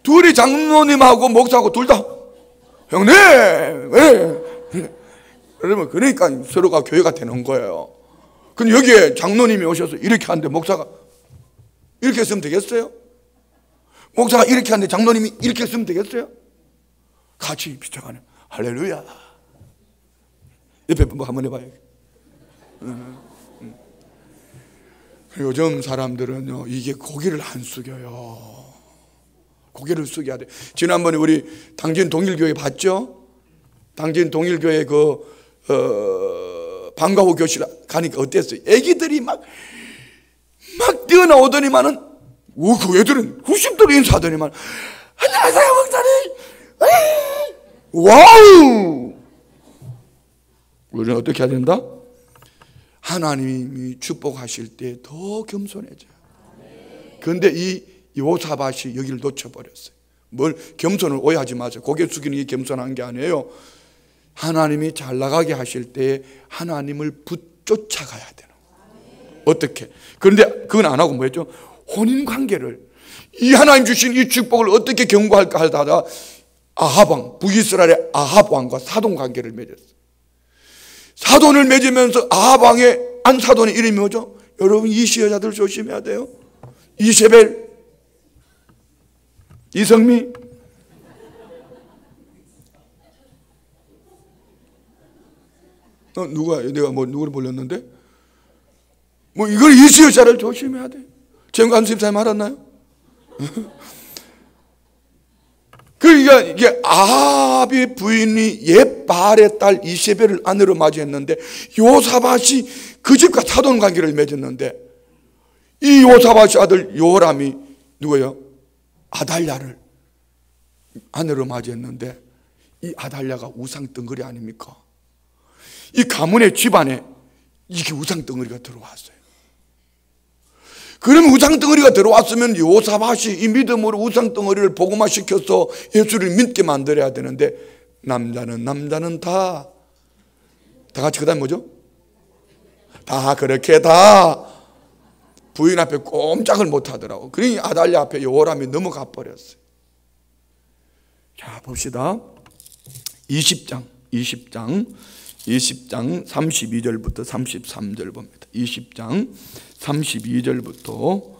둘이 장로님하고 목사하고 둘 다 형님 왜 그러면 그러니까 서로가 교회가 되는 거예요. 근데 여기에 장로님이 오셔서 이렇게 하는데 목사가 이렇게 했으면 되겠어요? 목사가 이렇게 하는데 장로님이 이렇게 했으면 되겠어요? 같이 비춰가네. 할렐루야. 옆에 뭐 한번 해봐요. 요즘 사람들은요, 이게 고개를 안 숙여요. 고개를 숙여야 돼. 지난번에 우리 당진 동일교회 봤죠? 당진 동일교회 방과 후 교실 가니까 어땠어요? 애기들이 막 뛰어나오더니만은, 그 애들은 90도로 인사하더니만, 안녕하세요 목사님. 와우. 우리는 어떻게 해야 된다? 하나님이 축복하실 때 더 겸손해져요. 그런데 이 여호사밧이 여기를 놓쳐버렸어요. 뭘 겸손을 오해하지 마세요. 고개 숙이는 게 겸손한 게 아니에요. 하나님이 잘 나가게 하실 때 하나님을 붙쫓아가야 되는 거예요. 어떻게? 그런데 그건 안 하고 뭐였죠? 혼인관계를, 이 하나님 주신 이 축복을 어떻게 경고할까 하다가 아합왕, 북이스라엘의 아합왕과 사돈관계를 맺었어요. 사돈을 맺으면서 아합왕의 안사돈의 이름이 뭐죠? 여러분, 이시 여자들 조심해야 돼요. 이세벨, 이성미, 내가 누구를 몰랐는데? 이걸 이시 여자를 조심해야 돼. 정관 집사님 알았나요? 그러니까 이게 아합의 부인이 옛바알의 딸 이세벨을 아내로 맞이했는데, 요사밧이 그 집과 사돈 관계를 맺었는데, 이 요사밧의 아들 요람이 누구예요? 아달랴를 아내로 맞이했는데, 이 아달랴가 우상덩어리 아닙니까? 이 가문의 집안에 이게 우상덩어리가 들어왔어요. 그러면 우상덩어리가 들어왔으면 여호사밧이 이 믿음으로 우상덩어리를 복음화시켜서 예수를 믿게 만들어야 되는데, 남자는 다 같이 그 다음 뭐죠? 다 그렇게 다 부인 앞에 꼼짝을 못하더라고. 그러니 아달랴 앞에 요람이 넘어가 버렸어요. 자, 봅시다. 20장 32절부터 33절 봅니다. 20장 32절부터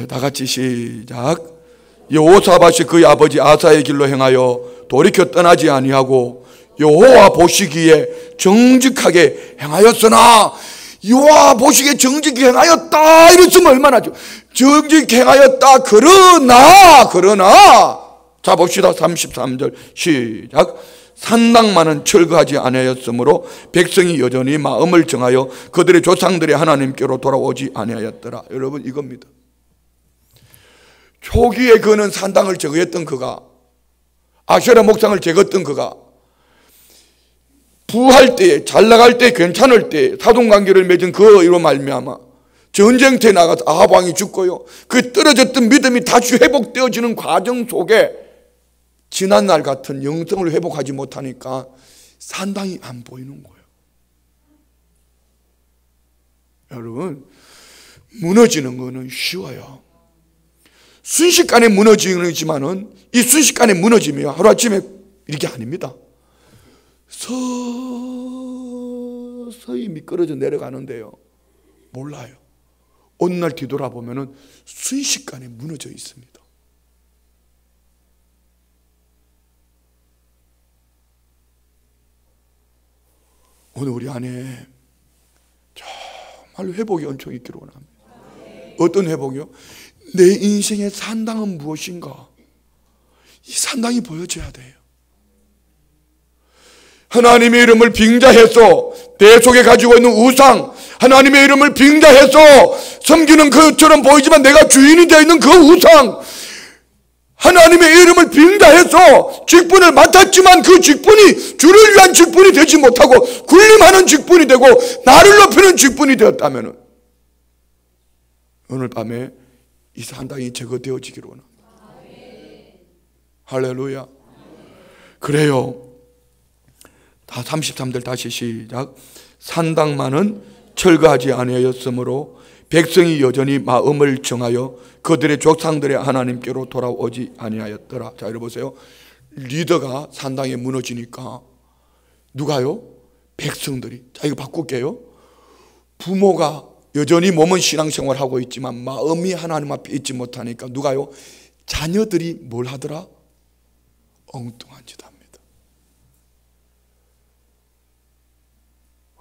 다 같이 시작. 여호사밧이 그의 아버지 아사의 길로 행하여 돌이켜 떠나지 아니하고 여호와 보시기에 정직하게 행하였으나, 여호와 보시기에 정직하게 행하였다 이랬으면 얼마나 좋아. 정직하게 행하였다. 그러나 자 봅시다. 33절 시작. 산당만은 철거하지 아니하였으므로 백성이 여전히 마음을 정하여 그들의 조상들의 하나님께로 돌아오지 아니하였더라. 여러분, 이겁니다. 초기에 그는 산당을 제거했던 그가, 아세라 목상을 제거했던 그가, 부할 때, 잘 나갈 때, 괜찮을 때 사돈관계를 맺은 그로 말미암아 전쟁터에 나가서 아합 왕이 죽고요, 그 떨어졌던 믿음이 다시 회복되어지는 과정 속에 지난날 같은 영성을 회복하지 못하니까 산당이 안 보이는 거예요. 여러분, 무너지는 거는 쉬워요. 순식간에 무너지지만은, 이 순식간에 무너지면 하루아침에 이렇게 아닙니다. 서서히 미끄러져 내려가는데요, 몰라요. 어느 날 뒤돌아보면은 순식간에 무너져 있습니다. 오늘 우리 안에 정말 회복의 은총이 있기를 원합니다. 어떤 회복이요? 내 인생의 산당은 무엇인가? 이 산당이 보여져야 돼요. 하나님의 이름을 빙자해서 내 속에 가지고 있는 우상, 하나님의 이름을 빙자해서 섬기는 것처럼 보이지만 내가 주인이 되어 있는 그 우상, 하나님의 이름을 빙자해서 직분을 맡았지만 그 직분이 주를 위한 직분이 되지 못하고 군림하는 직분이 되고 나를 높이는 직분이 되었다면 오늘 밤에 이 산당이 제거되어지기를 원합니다. 할렐루야. 그래요. 다 33절 다시 시작. 산당만은 철거하지 아니하였으므로 백성이 여전히 마음을 정하여 그들의 조상들의 하나님께로 돌아오지 아니하였더라. 자, 여러분 보세요. 리더가 산당에 무너지니까 누가요? 백성들이. 자, 이거 바꿀게요. 부모가 여전히 몸은 신앙생활하고 있지만 마음이 하나님 앞에 있지 못하니까 누가요? 자녀들이 뭘 하더라? 엉뚱한 짓 합니다.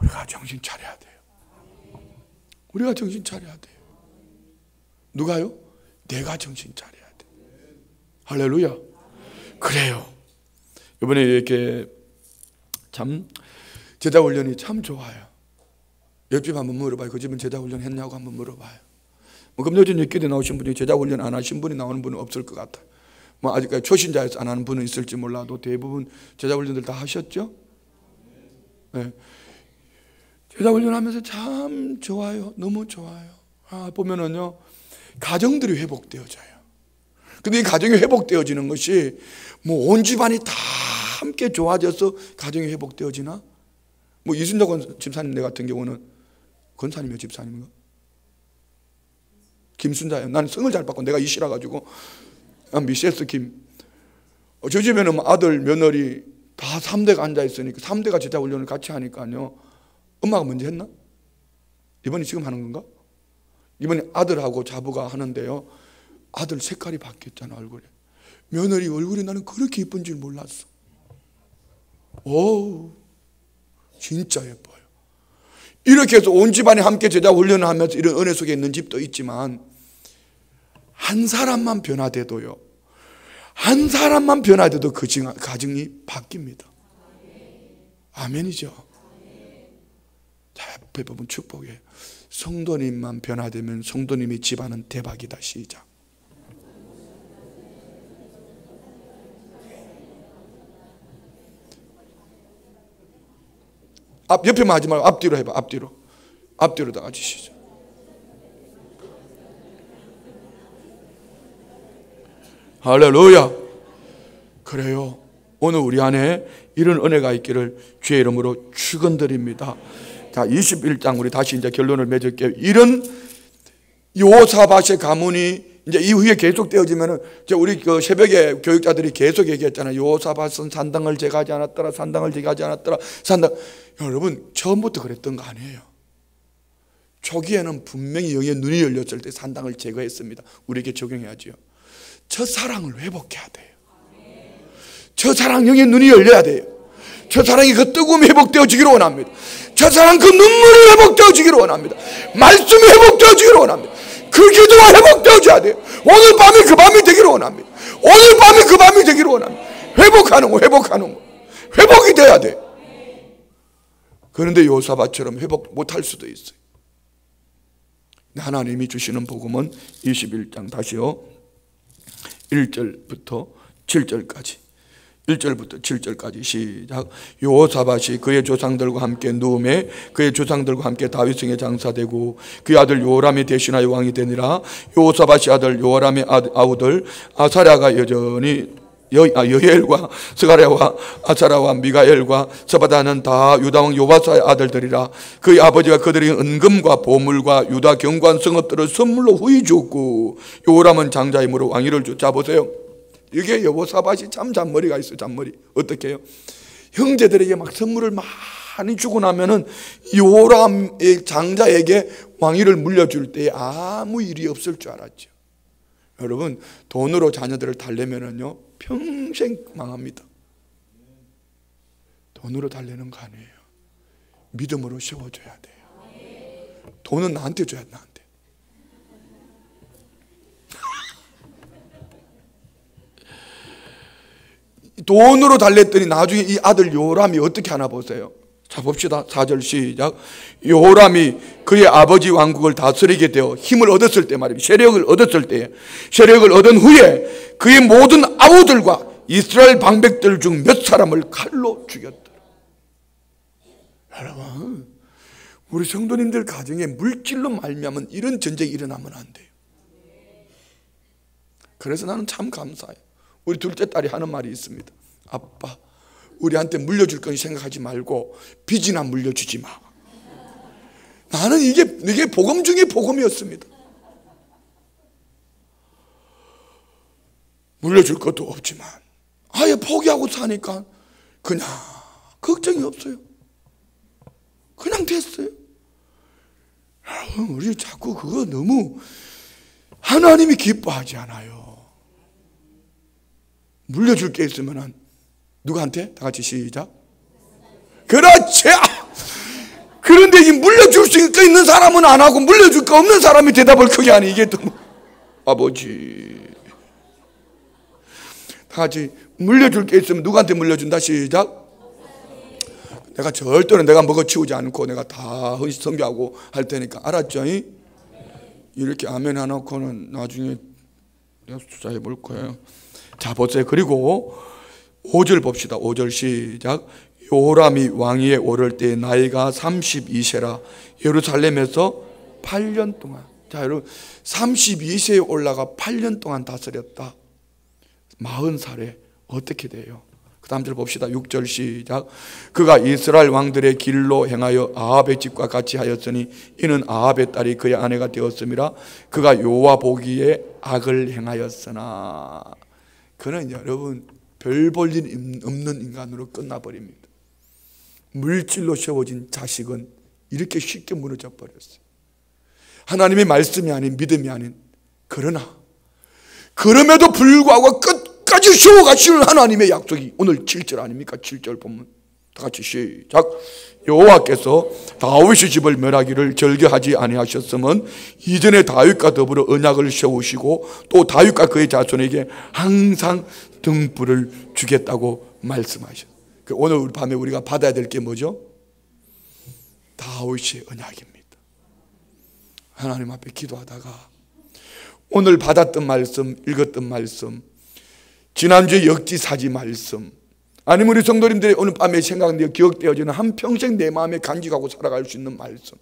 우리가 정신 차려야 돼요. 우리가 정신 차려야 돼요. 누가요? 내가 정신 차려야 돼. 할렐루야. 그래요. 이번에 이렇게 참 제자 훈련이 참 좋아요. 옆집 한번 물어봐요. 그 집은 제자 훈련 했냐고 한번 물어봐요. 뭐 금요일 예끼리 나오신 분이 제자 훈련 안 하신 분이 나오는 분은 없을 것 같아요. 뭐 아직까지 초신자에서 안 하는 분은 있을지 몰라도 대부분 제자 훈련들 다 하셨죠? 네. 제자 훈련하면서 참 좋아요. 너무 좋아요. 보면은요, 가정들이 회복되어져요. 근데 이 가정이 회복되어지는 것이 뭐 온 집안이 다 함께 좋아져서 가정이 회복되어지나? 뭐 이순자 집사님 같은 경우는 권사님이요, 집사님인가? 김순자예요. 나는 성을 잘 받고 내가 이시라 가지고 미세스 김. 저 집에는 아들, 며느리 다 3대가 앉아 있으니까 3대가 제자 훈련을 같이 하니까요. 엄마가 먼저 했나? 이번에 지금 하는 건가? 이번에 아들하고 자부가 하는데요. 아들 색깔이 바뀌었잖아, 얼굴에. 며느리 얼굴이 나는 그렇게 예쁜 줄 몰랐어. 오, 진짜 예뻐요. 이렇게 해서 온 집안이 함께 제자 훈련을 하면서 이런 은혜 속에 있는 집도 있지만 한 사람만 변화돼도요. 한 사람만 변화돼도 그 가정이 바뀝니다. 아멘이죠. 자, 옆에 보면 축복이에요. 성도님만 변화되면 성도님의 집안은 대박이다. 시작. 옆에만 하지 말고 앞뒤로 해봐. 앞뒤로 다 같이 시작. 할렐루야. 그래요. 오늘 우리 안에 이런 은혜가 있기를 주의 이름으로 축원드립니다. 자, 21장 우리 다시 이제 결론을 맺을게요. 이런 여호사밧의 가문이 이제 이후에 계속되어지면은 이제 우리 그 새벽에 교육자들이 계속 얘기했잖아요. 여호사밧은 산당을 제거하지 않았더라. 산당을 제거하지 않았더라. 산당. 여러분 처음부터 그랬던 거 아니에요. 초기에는 분명히 영의 눈이 열렸을 때 산당을 제거했습니다. 우리에게 적용해야죠. 첫사랑을 회복해야 돼요. 첫사랑 영의 눈이 열려야 돼요. 첫사랑이 그 뜨거움이 회복되어지기를 원합니다. 첫사랑 그 눈물이 회복되어지기를 원합니다. 말씀이 회복되어지기를 원합니다. 그 기도가 회복되어져야 돼요. 오늘 밤이 그 밤이 되기를 원합니다. 오늘 밤이 그 밤이 되기를 원합니다. 회복하는 거 회복이 돼야 돼요. 그런데 여호사밧처럼 회복 못할 수도 있어요. 하나님이 주시는 복음은 21장 다시요 1절부터 7절까지 1절부터 7절까지 시작. 여호사밧이 그의 조상들과 함께 누움에 그의 조상들과 함께 다윗성에 장사되고 그의 아들 요람이 대신하여 왕이 되니라. 여호사밧의 아들 요람의 아우들 아사랴가 여전히 여엘과 스가랴와 아사라와 미가엘과 서바다는 다 유다왕 요바사의 아들들이라. 그의 아버지가 그들의 은금과 보물과 유다 경관 성읍들을 선물로 후히 주었고 요람은 장자이므로 왕위를 줬자. 보세요. 이게 여호사밧이 참 잔머리가 있어요. 잔머리. 어떻게 해요? 형제들에게 막 선물을 많이 주고 나면은 요람의 장자에게 왕위를 물려줄 때 아무 일이 없을 줄 알았죠. 여러분 돈으로 자녀들을 달래면은요 평생 망합니다. 돈으로 달래는 거 아니에요. 믿음으로 세워줘야 돼요. 돈은 나한테 줘야 돼. 나한테. 돈으로 달랬더니 나중에 이 아들 요람이 어떻게 하나 보세요. 자 봅시다. 4절 시작. 요람이 그의 아버지 왕국을 다스리게 되어 힘을 얻었을 때 말입니다. 세력을 얻었을 때, 세력을 얻은 후에 그의 모든 아우들과 이스라엘 방백들 중 몇 사람을 칼로 죽였더라. 여러분, 우리 성도님들 가정에 물질로 말미암은 이런 전쟁이 일어나면 안 돼요. 그래서 나는 참 감사해요. 우리 둘째 딸이 하는 말이 있습니다. 아빠, 우리한테 물려줄 건 생각하지 말고 빚이나 물려주지 마. 나는 이게 복음 중에 복음이었습니다. 물려줄 것도 없지만 아예 포기하고 사니까 그냥 걱정이 없어요. 그냥 됐어요. 우리 자꾸 그거 너무 하나님이 기뻐하지 않아요. 물려줄 게 있으면 누구한테? 다 같이 시작. 그렇지. 그런데 이 물려줄 수 있는 사람은 안 하고 물려줄 거 없는 사람이 대답을 크게 하니 이게 또 아버지. 다 같이 물려줄 게 있으면 누구한테 물려준다. 시작. 내가 절대로 내가 먹어치우지 않고 내가 다 선교하고 할 테니까 알았죠? 이렇게 아멘 해놓고는 나중에 내가 투자해 볼 거예요. 자 보세요. 그리고 5절 봅시다. 5절 시작. 요람이 왕위에 오를 때 나이가 32세라 예루살렘에서 8년 동안. 자 여러분, 32세에 올라가 8년 동안 다스렸다. 40살에 어떻게 돼요? 그 다음 절 봅시다. 6절 시작. 그가 이스라엘 왕들의 길로 행하여 아합의 집과 같이 하였으니 이는 아합의 딸이 그의 아내가 되었음이라. 그가 여호와 보기에 악을 행하였으나. 그는 여러분 별 볼 일 없는 인간으로 끝나버립니다. 물질로 세워진 자식은 이렇게 쉽게 무너져 버렸어요. 하나님의 말씀이 아닌 믿음이 아닌. 그럼에도 불구하고 끝까지 세워가시는 하나님의 약속이 오늘 7절 아닙니까? 7절 보면 다 같이 시작. 여호와께서 다윗의 집을 멸하기를 절개하지 아니하셨으면 이전에 다윗과 더불어 언약을 세우시고 또 다윗과 그의 자손에게 항상 등불을 주겠다고 말씀하셨어요. 오늘 우리 밤에 우리가 받아야 될 게 뭐죠? 다윗의 언약입니다. 하나님 앞에 기도하다가 오늘 받았던 말씀, 읽었던 말씀, 지난주에 역지사지 말씀, 아니면 우리 성도님들이 오늘 밤에 생각되어 기억되어지는 한평생 내 마음에 간직하고 살아갈 수 있는 말씀,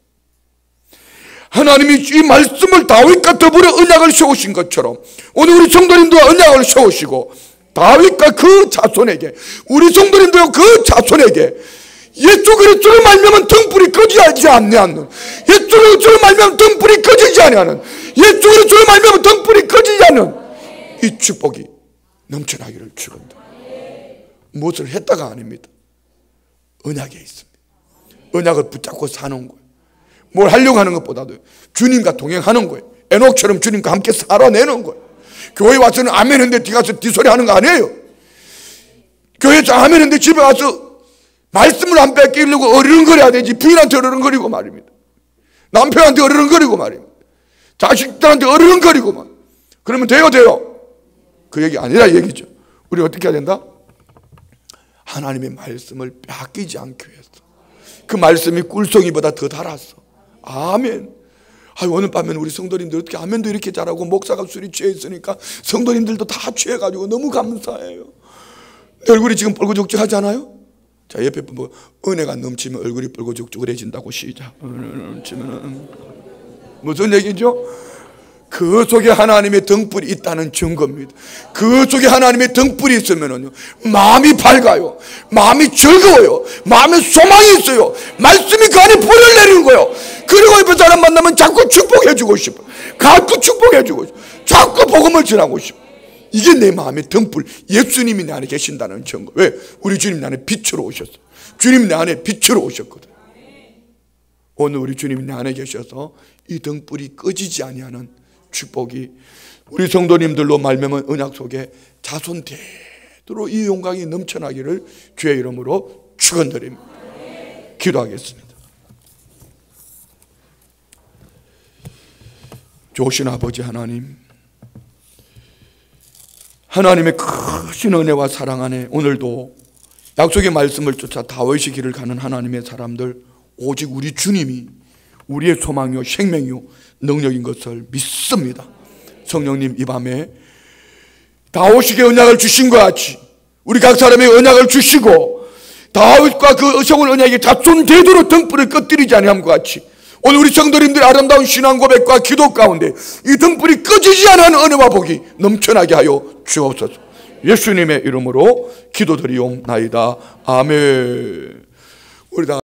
하나님이 이 말씀을 다윗과 더불어 언약을 세우신 것처럼 오늘 우리 성도님들과 언약을 세우시고 다윗과 그 자손에게, 우리 성도님들과 그 자손에게 예수 그리스도를 말미암은 등불이 꺼지지 않는, 예수 그리스도를 말미암은 등불이 꺼지지 않는, 예수 그리스도를 말미암은 등불이 꺼지지 않는 이 축복이 넘쳐나기를 축원합니다. 무엇을 했다가 아닙니다. 언약에 있습니다. 언약을 붙잡고 사는 거예요. 뭘 하려고 하는 것보다도 주님과 동행하는 거예요. 에녹처럼 주님과 함께 살아내는 거예요. 교회 와서는 아멘 했는데 뒤 가서 뒷소리 하는 거 아니에요. 교회에서 아멘 했는데 집에 가서 말씀을 안 뺏기려고 어르렁거려야 되지. 부인한테 어르렁거리고 말입니다. 남편한테 어르렁거리고 말입니다. 자식들한테 어르렁거리고 말. 그러면 돼요? 그 얘기 아니라 얘기죠. 우리 어떻게 해야 된다? 하나님의 말씀을 빼앗기지 않기 위해서. 그 말씀이 꿀송이보다 더 달았어. 아멘. 오늘 밤에는 우리 성도님들 어떻게 아멘도 이렇게 잘하고 목사가 술이 취해 있으니까 성도님들도 다 취해가지고 너무 감사해요. 내 얼굴이 지금 뻘고죽죽하잖아요. 자, 옆에 보면 은혜가 넘치면 얼굴이 뻘고죽죽해진다고 시작. 넘치면 무슨 얘기죠? 그 속에 하나님의 등불이 있다는 증거입니다. 그 속에 하나님의 등불이 있으면요 마음이 밝아요. 마음이 즐거워요. 마음에 소망이 있어요. 말씀이 그 안에 불을 내리는 거예요. 그리고 옆에 사람 만나면 자꾸 축복해주고 싶어. 자꾸 축복해주고 싶어. 자꾸 복음을 전하고 싶어. 이게 내 마음의 등불. 예수님이 내 안에 계신다는 증거. 왜? 우리 주님 내 안에 빛으로 오셨어. 주님 내 안에 빛으로 오셨거든. 오늘 우리 주님이 내 안에 계셔서 이 등불이 꺼지지 아니하는 축복이 우리 성도님들로 말미암은 언약 속에 자손 대대로 이 영광이 넘쳐나기를 주의 이름으로 축원드립니다. 기도하겠습니다. 좋으신 아버지 하나님, 하나님의 크신 은혜와 사랑 안에 오늘도 약속의 말씀을 쫓아 다윗의 길을 가는 하나님의 사람들, 오직 우리 주님이 우리의 소망이요 생명이요 능력인 것을 믿습니다. 성령님, 이 밤에 다윗에게 언약을 주신 것 같이 우리 각 사람에게 언약을 주시고 다윗과 그 세운 언약이 자손대대로 등불을 꺼뜨리지 아니함과 같이 오늘 우리 성도님들의 아름다운 신앙 고백과 기도 가운데 이 등불이 꺼지지 않은 은혜와 복이 넘쳐나게 하여 주옵소서. 예수님의 이름으로 기도드리옵나이다. 아멘. 우리 다